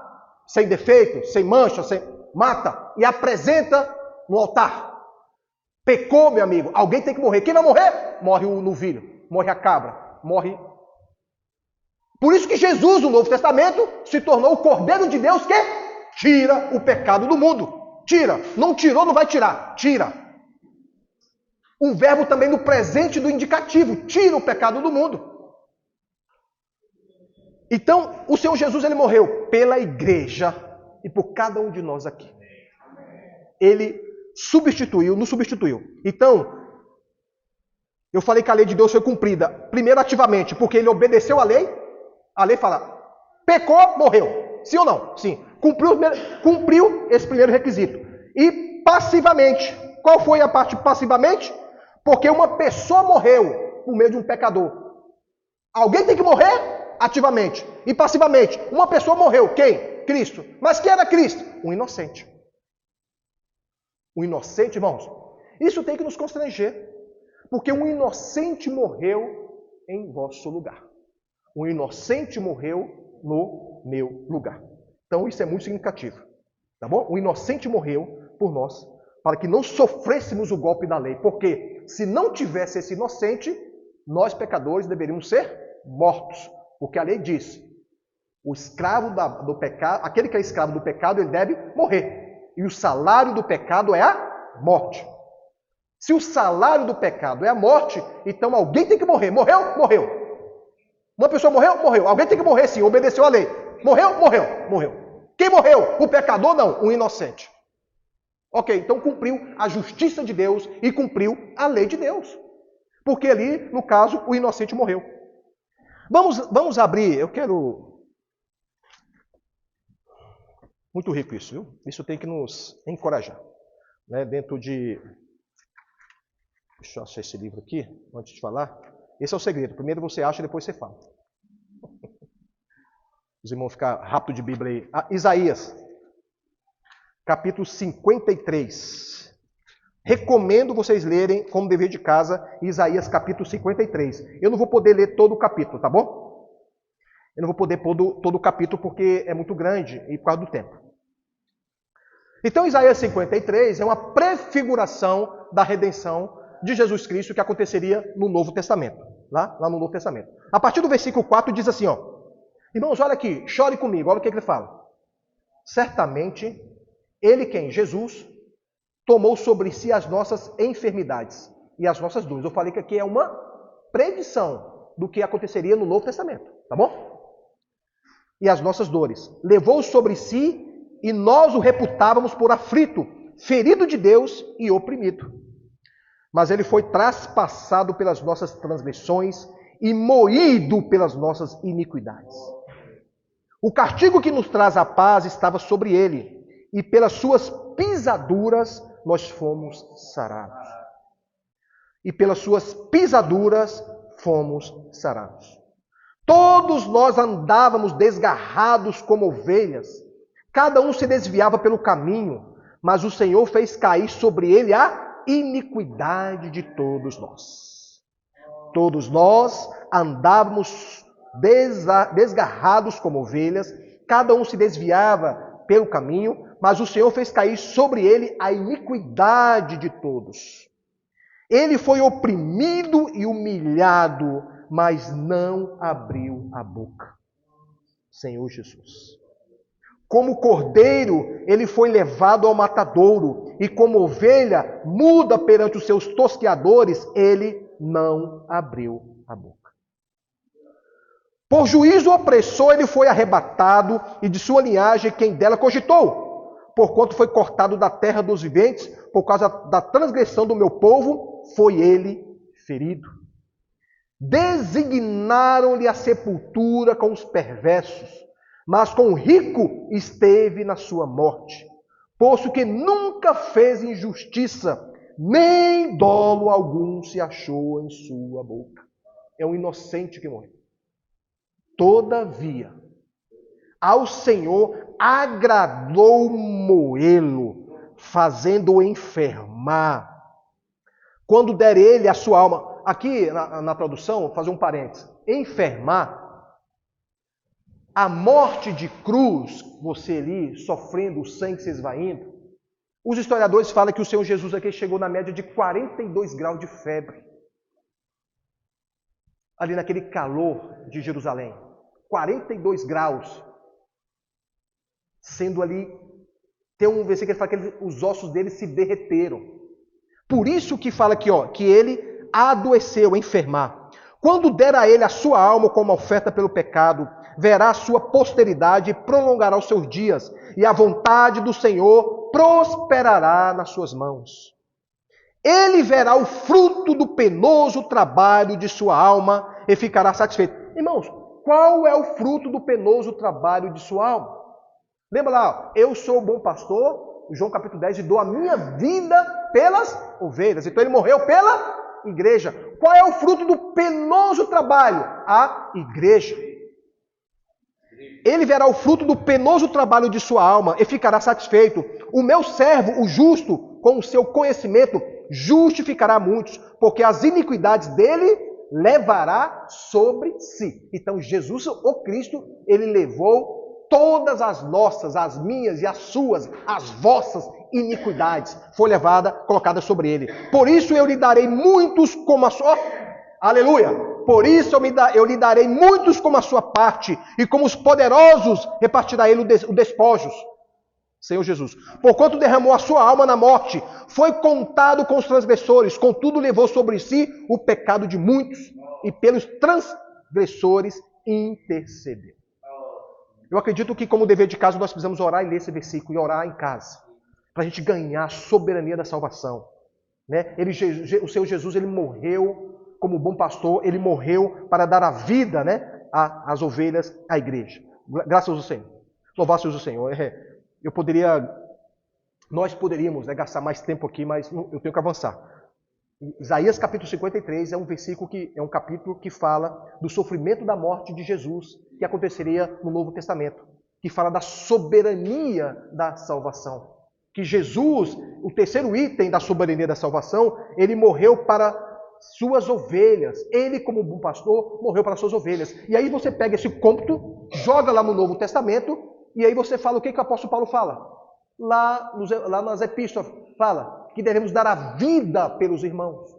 Sem defeito, sem mancha, mata. E apresenta no altar. Pecou, meu amigo. Alguém tem que morrer. Quem vai morrer? Morre o novilho. Morre a cabra. Morre. Por isso que Jesus, no Novo Testamento, se tornou o Cordeiro de Deus que tira o pecado do mundo. Tira. Não tirou, não vai tirar. Tira. Um verbo também no presente do indicativo. Tira o pecado do mundo. Então, o Senhor Jesus, ele morreu pela igreja e por cada um de nós aqui. Ele nos substituiu. Então, eu falei que a lei de Deus foi cumprida, primeiro ativamente, porque ele obedeceu a lei fala, pecou, morreu. Sim ou não? Sim. Cumpriu esse primeiro requisito. E passivamente, qual foi a parte passivamente? Porque uma pessoa morreu por meio de um pecador. Alguém tem que morrer ativamente. E passivamente, uma pessoa morreu. Quem? Cristo. Mas quem era Cristo? Um inocente. Um inocente, irmãos, isso tem que nos constranger, porque um inocente morreu em vosso lugar. Um inocente morreu no meu lugar. Então isso é muito significativo, tá bom? Um inocente morreu por nós, para que não sofrêssemos o golpe da lei, porque se não tivesse esse inocente, nós pecadores deveríamos ser mortos, porque a lei diz, o escravo do pecado, aquele que é escravo do pecado, ele deve morrer. E o salário do pecado é a morte. Se o salário do pecado é a morte, então alguém tem que morrer. Morreu? Morreu. Uma pessoa morreu? Morreu. Alguém tem que morrer sim, obedeceu a lei. Morreu? Morreu. Morreu. Quem morreu? O pecador? Não, um inocente. Ok, então cumpriu a justiça de Deus e cumpriu a lei de Deus. Porque ali, no caso, o inocente morreu. Vamos abrir, eu quero... Muito rico isso, viu? Isso tem que nos encorajar. Né? Dentro de... Deixa eu achar esse livro aqui, antes de falar. Esse é o segredo. Primeiro você acha, depois você fala. Os irmãos ficam rápido de Bíblia aí. Isaías, capítulo 53. Recomendo vocês lerem, como dever de casa, Isaías capítulo 53. Eu não vou poder ler todo o capítulo, tá bom? Eu não vou poder pôr todo o capítulo porque é muito grande e por causa do tempo. Então, Isaías 53 é uma prefiguração da redenção de Jesus Cristo que aconteceria no Novo Testamento. Lá no Novo Testamento. A partir do versículo 4 diz assim, ó. Irmãos, olha aqui, chore comigo, olha o que ele fala. Certamente, ele quem? Jesus, tomou sobre si as nossas enfermidades e as nossas dores. Eu falei que aqui é uma predição do que aconteceria no Novo Testamento, tá bom? E as nossas dores. Levou sobre si e nós o reputávamos por aflito, ferido de Deus e oprimido. Mas ele foi traspassado pelas nossas transgressões e moído pelas nossas iniquidades. O castigo que nos traz a paz estava sobre ele, e pelas suas pisaduras nós fomos sarados. E pelas suas pisaduras fomos sarados. Todos nós andávamos desgarrados como ovelhas, cada um se desviava pelo caminho, mas o Senhor fez cair sobre ele a iniquidade de todos nós. Todos nós andávamos desgarrados como ovelhas, cada um se desviava pelo caminho, mas o Senhor fez cair sobre ele a iniquidade de todos. Ele foi oprimido e humilhado, mas não abriu a boca. Senhor Jesus. Como cordeiro, ele foi levado ao matadouro, e como ovelha muda perante os seus tosqueadores, ele não abriu a boca. Por juízo opressor ele foi arrebatado, e de sua linhagem quem dela cogitou? Porquanto foi cortado da terra dos viventes, por causa da transgressão do meu povo, foi ele ferido. Designaram-lhe a sepultura com os perversos, mas com o rico esteve na sua morte, posto que nunca fez injustiça, nem dolo algum se achou em sua boca. É um inocente que morreu. Todavia, ao Senhor agradou moê-lo, fazendo-o enfermar. Quando der ele a sua alma, aqui na tradução, vou fazer um parênteses, enfermar, a morte de cruz, você ali sofrendo o sangue se esvaindo, os historiadores falam que o Senhor Jesus aqui chegou na média de 42 graus de febre. Ali naquele calor de Jerusalém. 42 graus. Sendo ali, tem um versículo que fala que os ossos dele se derreteram. Por isso que fala aqui, ó, que ele adoeceu, enfermar. Quando der a ele a sua alma como oferta pelo pecado, verá a sua posteridade e prolongará os seus dias, e a vontade do Senhor prosperará nas suas mãos. Ele verá o fruto do penoso trabalho de sua alma e ficará satisfeito. Irmãos, qual é o fruto do penoso trabalho de sua alma? Lembra lá, eu sou o bom pastor, João capítulo 10, e dou a minha vida pelas ovelhas. Então ele morreu pela igreja. Qual é o fruto do penoso trabalho? A igreja. Ele verá o fruto do penoso trabalho de sua alma e ficará satisfeito. O meu servo, o justo, com o seu conhecimento, justificará muitos, porque as iniquidades dele levará sobre si. Então Jesus, o Cristo, ele levou todas as nossas, as minhas e as suas, as vossas iniquidades. Foi levada, colocada sobre ele. Por isso eu lhe darei muitos como a sua... Aleluia! Por isso eu lhe darei muitos como a sua parte, e como os poderosos repartirá ele o despojos. Senhor Jesus. Porquanto derramou a sua alma na morte, foi contado com os transgressores, contudo levou sobre si o pecado de muitos, e pelos transgressores intercedeu. Eu acredito que, como dever de casa, nós precisamos orar e ler esse versículo, e orar em casa, para a gente ganhar a soberania da salvação. Né? O Senhor Jesus, ele morreu como bom pastor, ele morreu para dar a vida, né, às ovelhas, à igreja. Graças ao Senhor. Louvado seja o Senhor. Nós poderíamos, né, gastar mais tempo aqui, mas eu tenho que avançar. Isaías capítulo 53 é um versículo é um capítulo que fala do sofrimento da morte de Jesus, que aconteceria no Novo Testamento, que fala da soberania da salvação. Que Jesus, o terceiro item da soberania da salvação, ele morreu para suas ovelhas. Ele, como bom pastor, morreu para suas ovelhas. E aí você pega esse cômputo, joga lá no Novo Testamento, e aí você fala o que o apóstolo Paulo fala. Lá nas epístolas, fala que devemos dar a vida pelos irmãos.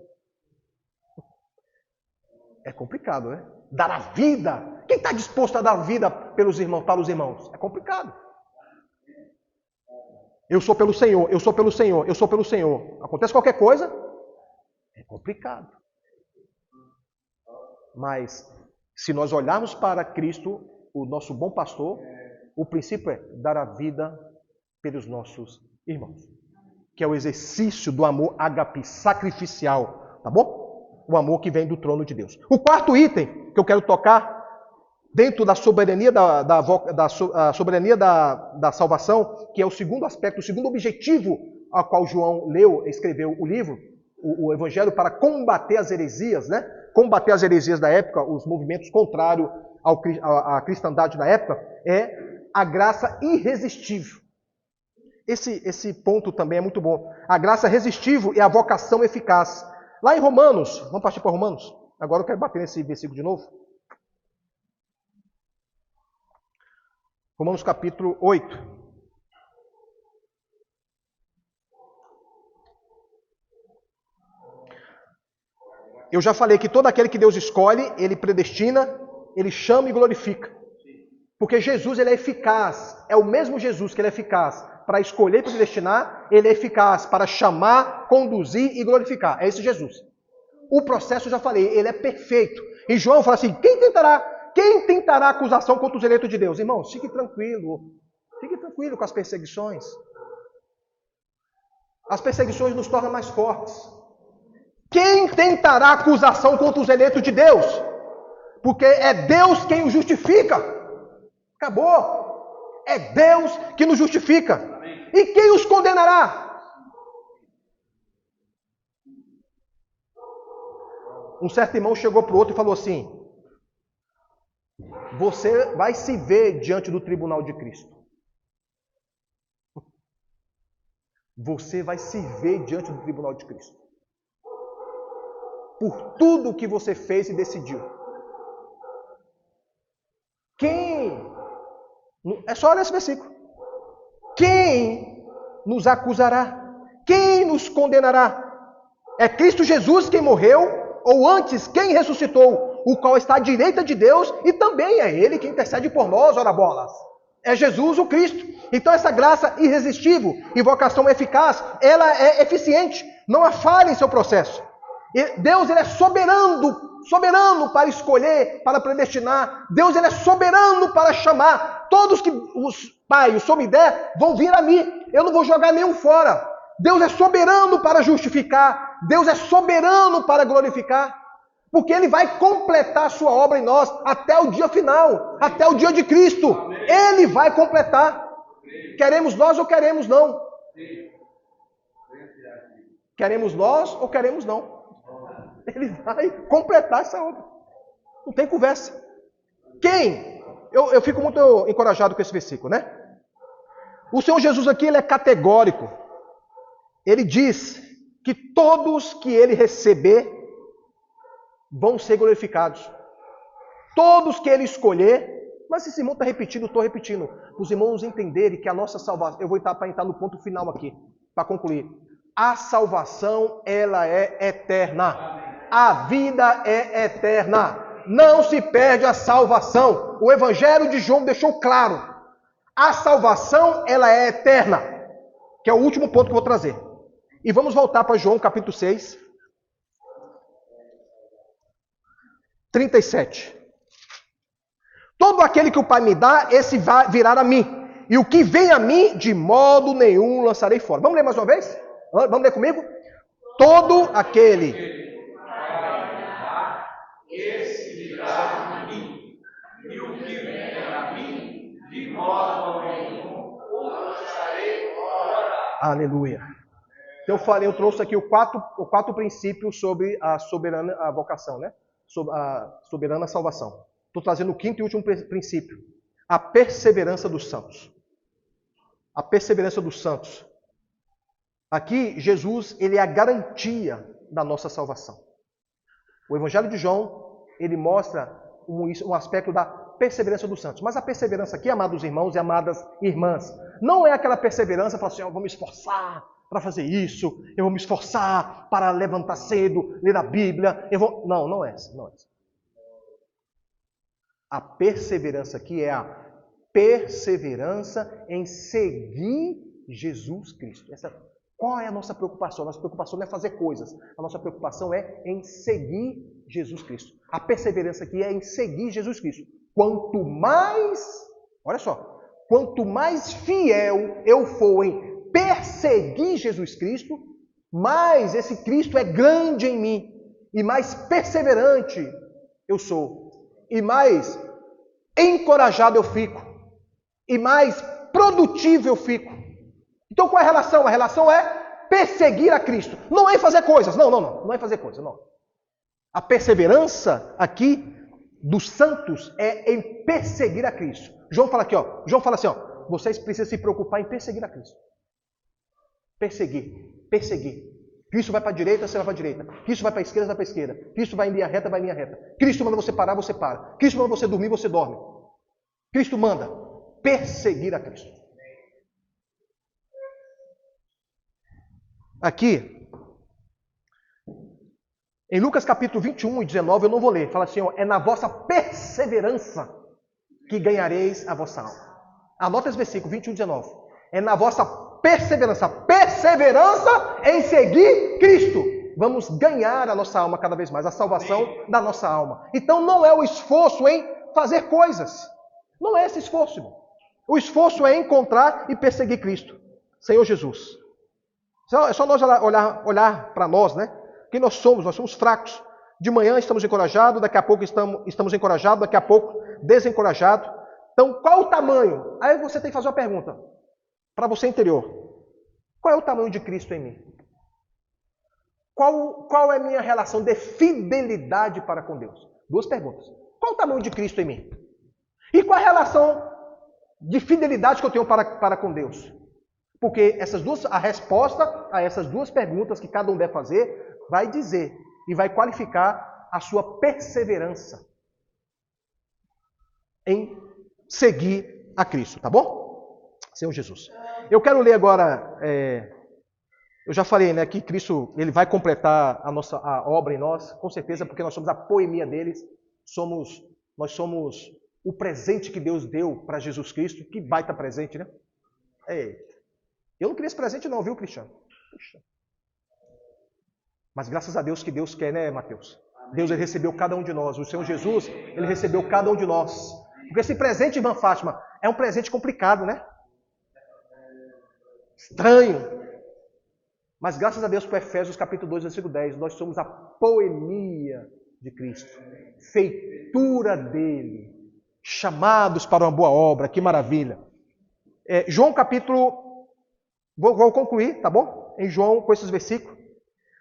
É complicado, né? Dar a vida. Quem está disposto a dar vida pelos irmãos, para os irmãos? É complicado. Eu sou pelo Senhor, eu sou pelo Senhor, eu sou pelo Senhor. Acontece qualquer coisa, é complicado. Mas, se nós olharmos para Cristo, o nosso bom pastor, o princípio é dar a vida pelos nossos irmãos. Que é o exercício do amor ágape sacrificial, tá bom? O amor que vem do trono de Deus. O quarto item que eu quero tocar, dentro da soberania soberania da salvação, que é o segundo aspecto, o segundo objetivo ao qual João escreveu o livro, o Evangelho, para combater as heresias, né? Combater as heresias da época, os movimentos contrários à cristandade da época, é a graça irresistível. Esse ponto também é muito bom. A graça irresistível e a vocação eficaz. Lá em Romanos, vamos partir para Romanos? Agora eu quero bater nesse versículo de novo. Romanos capítulo 8. Eu já falei que todo aquele que Deus escolhe, Ele predestina, Ele chama e glorifica. Porque Jesus, Ele é eficaz. É o mesmo Jesus que Ele é eficaz para escolher e predestinar, Ele é eficaz para chamar, conduzir e glorificar. É esse Jesus. O processo, eu já falei, Ele é perfeito. E João fala assim, quem tentará acusação contra os eleitos de Deus? Irmãos, fique tranquilo com as perseguições. As perseguições nos tornam mais fortes. Quem tentará acusação contra os eleitos de Deus? Porque é Deus quem os justifica. Acabou. É Deus que nos justifica. Amém. E quem os condenará? Um certo irmão chegou para o outro e falou assim, você vai se ver diante do tribunal de Cristo. Você vai se ver diante do tribunal de Cristo. Por tudo o que você fez e decidiu. É só olhar esse versículo. Quem nos acusará? Quem nos condenará? É Cristo Jesus quem morreu, ou antes, quem ressuscitou, o qual está à direita de Deus, e também é Ele que intercede por nós, ora bolas. É Jesus o Cristo. Então essa graça irresistível e vocação eficaz, ela é eficiente. Não há falha em seu processo. Deus, Ele é soberano para escolher, para predestinar. Deus, Ele é soberano para chamar. Todos que os pais, sob der, vão vir a mim. Eu não vou jogar nenhum fora. Deus é soberano para justificar. Deus é soberano para glorificar. Porque Ele vai completar a sua obra em nós até o dia final, até o dia de Cristo. Amém. Ele vai completar. Amém. Queremos nós ou queremos não? Sim. Queremos nós ou queremos não? Ele vai completar essa obra. Não tem conversa. Quem? Eu fico muito encorajado com esse versículo, né? O Senhor Jesus aqui, Ele é categórico. Ele diz que todos que Ele receber vão ser glorificados. Todos que Ele escolher. Mas esse irmão está repetindo, eu estou repetindo. Os irmãos entenderem que a nossa salvação... Eu vou entrar no ponto final aqui, para concluir. A salvação, ela é eterna. A vida é eterna. Não se perde a salvação. O Evangelho de João deixou claro. A salvação, ela é eterna. Que é o último ponto que eu vou trazer. E vamos voltar para João capítulo 6. 37. Todo aquele que o Pai me dá, esse virá a mim. E o que vem a mim, de modo nenhum lançarei fora. Vamos ler mais uma vez? Vamos ler comigo? Todo aquele... Esse virá a mim, e o que vem a mim, de modo nenhum o lançarei Aleluia. Então eu trouxe aqui o quatro princípios sobre a soberana vocação, né? Sobre a soberana salvação. Estou trazendo o quinto e último princípio. A perseverança dos santos. A perseverança dos santos. Aqui, Jesus, ele é a garantia da nossa salvação. O Evangelho de João, ele mostra um aspecto da perseverança dos santos. Mas a perseverança aqui, amados irmãos e amadas irmãs, não é aquela perseverança para assim, eu vou me esforçar para fazer isso, eu vou me esforçar para levantar cedo, ler a Bíblia, Não é essa. A perseverança aqui é a perseverança em seguir Jesus Cristo. Qual é a nossa preocupação? A nossa preocupação não é fazer coisas. A nossa preocupação é em seguir Jesus Cristo. A perseverança aqui é em seguir Jesus Cristo. Quanto mais fiel eu for em perseguir Jesus Cristo, mais esse Cristo é grande em mim. E mais perseverante eu sou. E mais encorajado eu fico. E mais produtivo eu fico. Então qual é a relação? A relação é perseguir a Cristo. Não é fazer coisas. Não é fazer coisas, não. A perseverança aqui dos santos é em perseguir a Cristo. João fala aqui, João fala assim, vocês precisam se preocupar em perseguir a Cristo. Perseguir. Cristo vai para a direita, você vai para a direita. Cristo vai para a esquerda, você vai para a esquerda. Cristo vai em linha reta, vai em linha reta. Cristo manda você parar, você para. Cristo manda você dormir, você dorme. Cristo manda perseguir a Cristo. Aqui, em Lucas capítulo 21 e 19, eu não vou ler. Fala assim, é na vossa perseverança que ganhareis a vossa alma. Anota esse versículo, 21 e 19. É na vossa perseverança em seguir Cristo. Vamos ganhar a nossa alma cada vez mais, a salvação da nossa alma. Então não é o esforço em fazer coisas. Não é esse esforço, irmão. O esforço é encontrar e perseguir Cristo, Senhor Jesus. É só nós olhar para nós, né? Quem nós somos fracos. De manhã estamos encorajados, daqui a pouco estamos encorajados, daqui a pouco desencorajados. Então, qual o tamanho? Aí você tem que fazer uma pergunta para você interior. Qual é o tamanho de Cristo em mim? Qual é a minha relação de fidelidade para com Deus? Duas perguntas. Qual o tamanho de Cristo em mim? E qual a relação de fidelidade que eu tenho para com Deus? Porque a resposta a essas duas perguntas que cada um deve fazer, vai dizer e vai qualificar a sua perseverança em seguir a Cristo, tá bom? Senhor Jesus. Eu quero ler agora, eu já falei, né, que Cristo ele vai completar a obra em nós, com certeza, porque nós somos a poemia deles, nós somos o presente que Deus deu para Jesus Cristo, que baita presente, né? Eu não queria esse presente não, viu, Cristiano? Puxa. Mas graças a Deus que Deus quer, né, Mateus? Deus ele recebeu cada um de nós. O Senhor Jesus, ele recebeu cada um de nós. Porque esse presente, irmã Fátima, é um presente complicado, né? Estranho. Mas graças a Deus por Efésios capítulo 2, versículo 10, nós somos a poemia de Cristo. Feitura dele. Chamados para uma boa obra. Que maravilha. João capítulo... Vou concluir, tá bom? Em João, com esses versículos.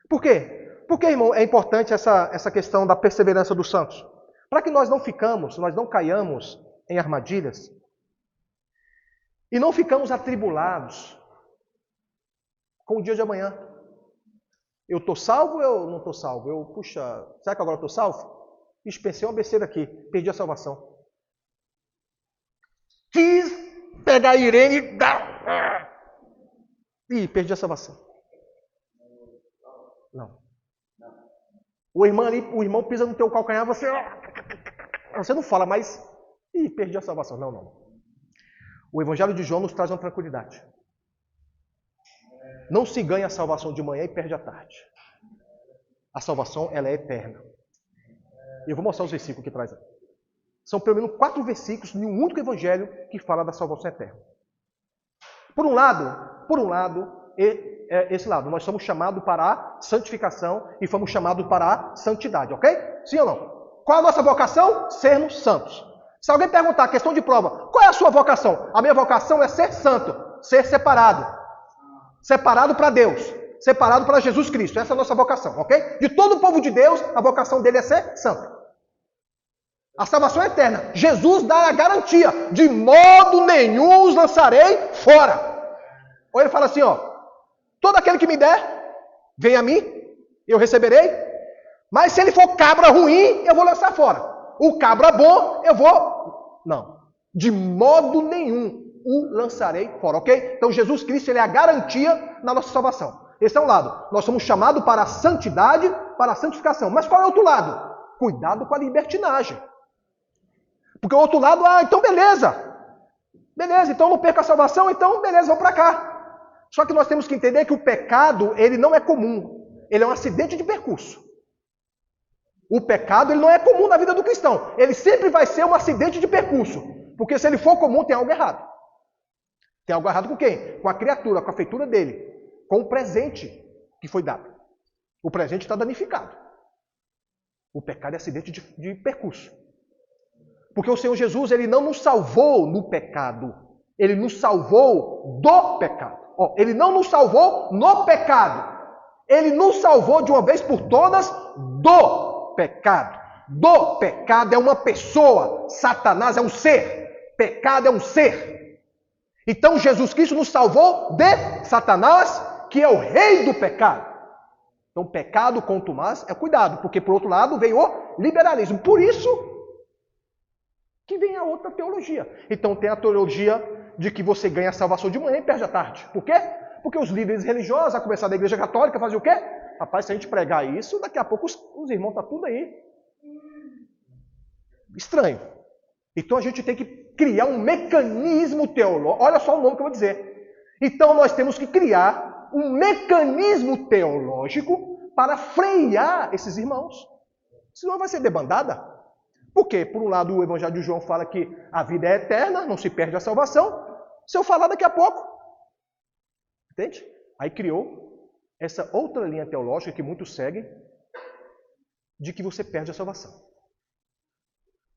Por quê? Porque, irmão, é importante essa questão da perseverança dos santos. Para que nós não caiamos em armadilhas e não ficamos atribulados com o dia de amanhã. Eu estou salvo ou eu não estou salvo? Puxa, será que agora eu estou salvo? Pensei uma besteira aqui, perdi a salvação. Quis pegar a Irene e dar... Ih, perdi a salvação. Não. O irmão pisa no teu calcanhar, você não fala, mas... Ih, perdi a salvação. Não. O Evangelho de João nos traz uma tranquilidade. Não se ganha a salvação de manhã e perde à tarde. A salvação, ela é eterna. Eu vou mostrar os versículos que traz. São pelo menos 4 versículos em um único evangelho que fala da salvação eterna. Por um lado, esse lado, nós somos chamados para a santificação e fomos chamados para a santidade, ok? Sim ou não? Qual é a nossa vocação? Sermos santos. Se alguém perguntar, questão de prova, qual é a sua vocação? A minha vocação é ser santo, ser separado. separado para Deus, separado para Jesus Cristo. Essa é a nossa vocação, ok? De todo o povo de Deus, a vocação dele é ser santo. A salvação é eterna. Jesus dá a garantia: de modo nenhum os lançarei fora. Ou ele fala assim, ó: todo aquele que me der, vem a mim, eu receberei. Mas se ele for cabra ruim, eu vou lançar fora. O cabra bom, eu vou... Não. De modo nenhum o lançarei fora, ok? Então Jesus Cristo, ele é a garantia na nossa salvação. Esse é um lado. Nós somos chamados para a santidade, para a santificação. Mas qual é o outro lado? Cuidado com a libertinagem. Porque o outro lado, então beleza. Beleza, então não perco a salvação, então beleza, vou para cá. Só que nós temos que entender que o pecado, ele não é comum. Ele é um acidente de percurso. O pecado, ele não é comum na vida do cristão. Ele sempre vai ser um acidente de percurso. Porque se ele for comum, tem algo errado. Tem algo errado com quem? Com a criatura, com a feitura dele. Com o presente que foi dado. O presente está danificado. O pecado é acidente de percurso. Porque o Senhor Jesus, ele não nos salvou no pecado. Ele nos salvou do pecado. Ele não nos salvou no pecado. Ele nos salvou de uma vez por todas do pecado. Do pecado é uma pessoa. Satanás é um ser. Pecado é um ser. Então Jesus Cristo nos salvou de Satanás, que é o rei do pecado. Então pecado contumaz é cuidado, porque por outro lado veio o liberalismo. Por isso que vem a outra teologia. Então tem a teologia de que você ganha a salvação de manhã e perde à tarde. Por quê? Porque os líderes religiosos, a começar da igreja católica, fazem o quê? Rapaz, se a gente pregar isso, daqui a pouco os irmãos estão tudo aí. Estranho. Então a gente tem que criar um mecanismo teológico. Olha só o nome que eu vou dizer. Então nós temos que criar um mecanismo teológico para frear esses irmãos. Senão vai ser debandada. Por quê? Por um lado, o Evangelho de João fala que a vida é eterna, não se perde a salvação. Se eu falar daqui a pouco. Entende? Aí criou essa outra linha teológica que muitos seguem, de que você perde a salvação.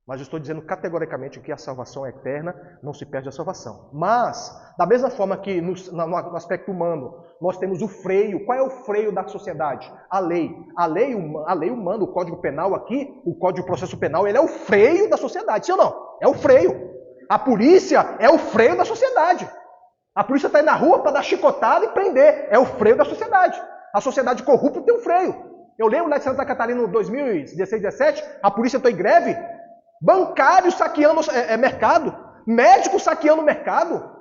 Mas eu estou dizendo categoricamente que a salvação é eterna, não se perde a salvação. Mas, da mesma forma que no aspecto humano, nós temos o freio. Qual é o freio da sociedade? A lei. A lei humana, o Código Penal aqui, o Código de Processo Penal, ele é o freio da sociedade, sim ou não? É o freio. A polícia é o freio da sociedade. A polícia está aí na rua para dar chicotada e prender. É o freio da sociedade. A sociedade corrupta tem um freio. Eu lembro lá de Santa Catarina, em 2016, 17, a polícia entrou em greve. Bancários saqueando mercado. Médicos saqueando mercado.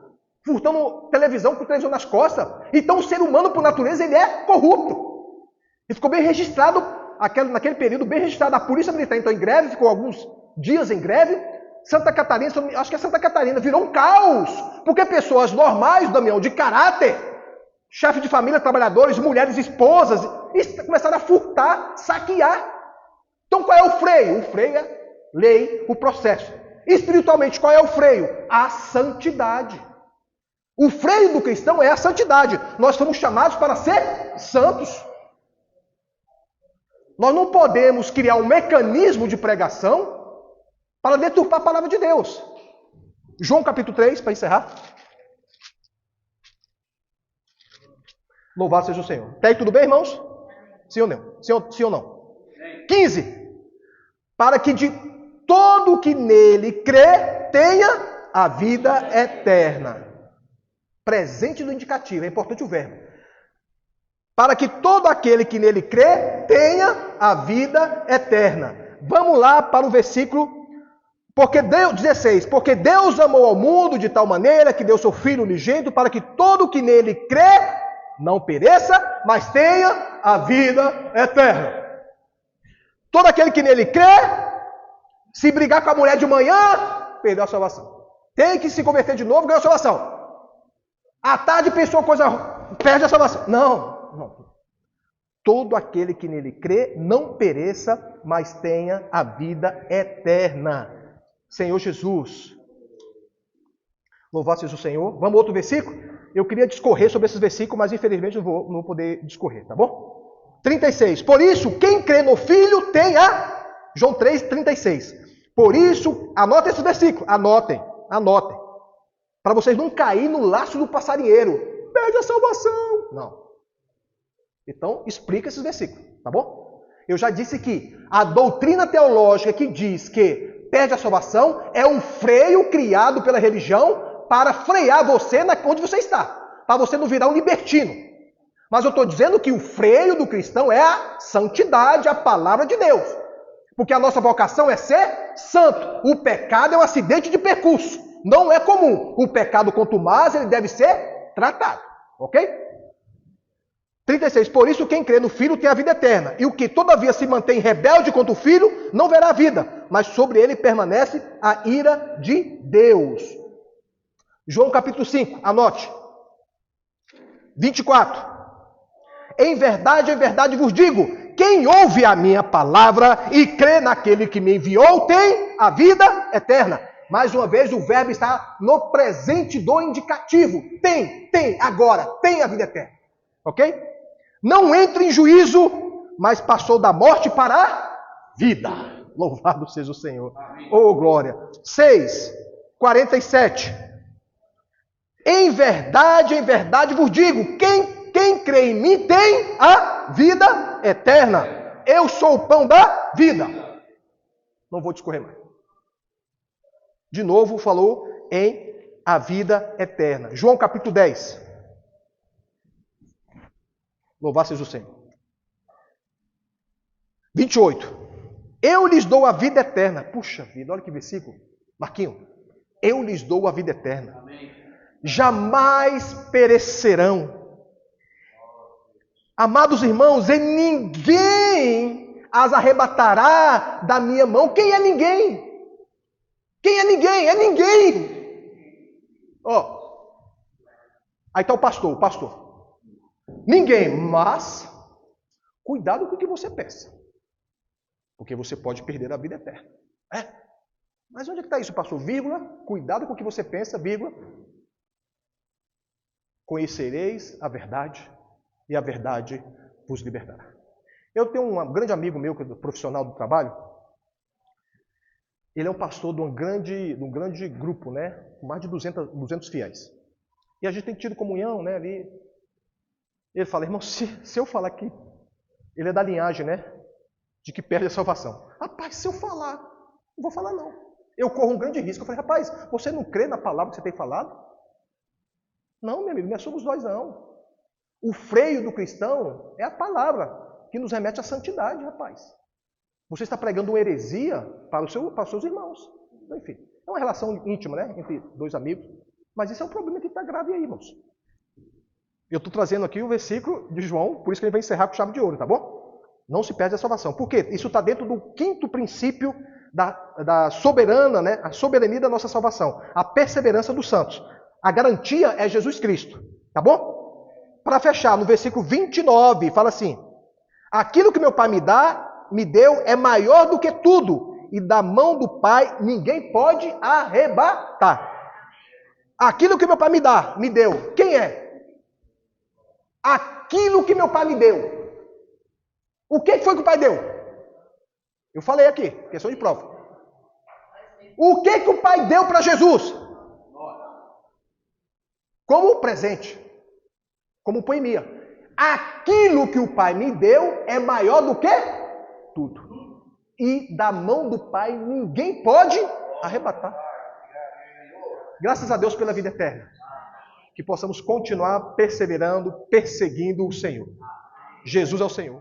Furtando televisão com televisão nas costas. Então o ser humano, por natureza, ele é corrupto. E ficou bem registrado, naquele período, bem registrado. A polícia militar entrou em greve, ficou alguns dias em greve. Santa Catarina, acho que é Santa Catarina, virou um caos. Porque pessoas normais, Damião, de caráter, chefe de família, trabalhadores, mulheres, esposas, começaram a furtar, saquear. Então qual é o freio? O freio é lei, o processo. Espiritualmente, qual é o freio? A santidade. O freio do cristão é a santidade. Nós somos chamados para ser santos. Nós não podemos criar um mecanismo de pregação para deturpar a palavra de Deus. João capítulo 3, para encerrar. Louvado seja o Senhor. Até aí tudo bem, irmãos? Sim ou não? Sim ou não? 15. Para que de todo que nele crê tenha a vida eterna. Presente do indicativo, é importante o verbo. Para que todo aquele que nele crê tenha a vida eterna. Vamos lá para o versículo. Porque Deus, 16, porque Deus amou ao mundo de tal maneira que deu seu Filho unigênito para que todo que nele crê não pereça, mas tenha a vida eterna. Todo aquele que nele crê, se brigar com a mulher de manhã, perdeu a salvação. Tem que se converter de novo, ganhou a salvação. À tarde pensou coisa ruim, perde a salvação. Não. Todo aquele que nele crê não pereça, mas tenha a vida eterna. Senhor Jesus. Louvado seja o Senhor. Vamos outro versículo? Eu queria discorrer sobre esses versículos, mas infelizmente não vou poder discorrer, tá bom? 36. Por isso, quem crê no Filho tem a... João 3, 36. Por isso, anotem esse versículo. Anotem. Para vocês não caírem no laço do passarinheiro. perde a salvação. Não. Então, explica esses versículos, tá bom? Eu já disse que a doutrina teológica que diz que perde a salvação é um freio criado pela religião para frear você onde você está, para você não virar um libertino. Mas eu estou dizendo que o freio do cristão é a santidade, a palavra de Deus. Porque a nossa vocação é ser santo. O pecado é um acidente de percurso. Não é comum. O pecado, quanto mais, ele deve ser tratado. Ok? 36. Por isso, quem crê no Filho tem a vida eterna. E o que todavia se mantém rebelde contra o Filho, não verá a vida. Mas sobre ele permanece a ira de Deus. João capítulo 5. Anote. 24. Em verdade vos digo, quem ouve a minha palavra e crê naquele que me enviou, tem a vida eterna. Mais uma vez, o verbo está no presente do indicativo. Tem, agora, tem a vida eterna. Ok? Não entra em juízo, mas passou da morte para a vida. Louvado seja o Senhor. Oh, glória. 6, 47. Em verdade vos digo, quem crê em mim tem a vida eterna. Eu sou o pão da vida. Não vou discorrer mais. De novo falou em a vida eterna. João capítulo 10. Louvado seja o Senhor. 28. Eu lhes dou a vida eterna. Puxa vida, olha que versículo. Marquinho. Eu lhes dou a vida eterna. Amém. Jamais perecerão. Amados irmãos, e ninguém as arrebatará da minha mão. Quem é ninguém? Quem é ninguém? É ninguém. Ó. Aí está o pastor. Ninguém, mas cuidado com o que você pensa. Porque você pode perder a vida eterna. É? Mas onde é que está isso, pastor? Vírgula, cuidado com o que você pensa, vírgula. Conhecereis a verdade e a verdade vos libertará. Eu tenho um grande amigo meu, que é profissional do trabalho. Ele é um pastor de um grande grupo, né? Com mais de 200 fiéis. E a gente tem tido comunhão, né? Ali. Ele fala, irmão, se eu falar que ele é da linhagem, né? De que perde a salvação. Rapaz, se eu falar, não vou falar não. Eu corro um grande risco. Eu falei, rapaz, você não crê na palavra que você tem falado? Não, meu amigo, não somos nós não. O freio do cristão é a palavra, que nos remete à santidade, rapaz. Você está pregando uma heresia para os seus irmãos. Enfim, é uma relação íntima, né? Entre dois amigos. Mas isso é um problema que está grave aí, irmãos. Eu estou trazendo aqui o versículo de João, por isso que ele vai encerrar com chave de ouro, tá bom? Não se perde a salvação. Por quê? Isso está dentro do quinto princípio da soberana, né? A soberania da nossa salvação. A perseverança dos santos. A garantia é Jesus Cristo, tá bom? Para fechar, no versículo 29, fala assim: aquilo que meu Pai me deu é maior do que tudo, e da mão do Pai ninguém pode arrebatar. Aquilo que meu Pai me deu, quem é? Aquilo que meu Pai me deu. O que foi que o Pai deu? Eu falei aqui, questão de prova. O que o Pai deu para Jesus? Como presente. Como poemia. Aquilo que o Pai me deu é maior do que tudo. E da mão do Pai ninguém pode arrebatar. Graças a Deus pela vida eterna. Que possamos continuar perseverando, perseguindo o Senhor. Jesus é o Senhor.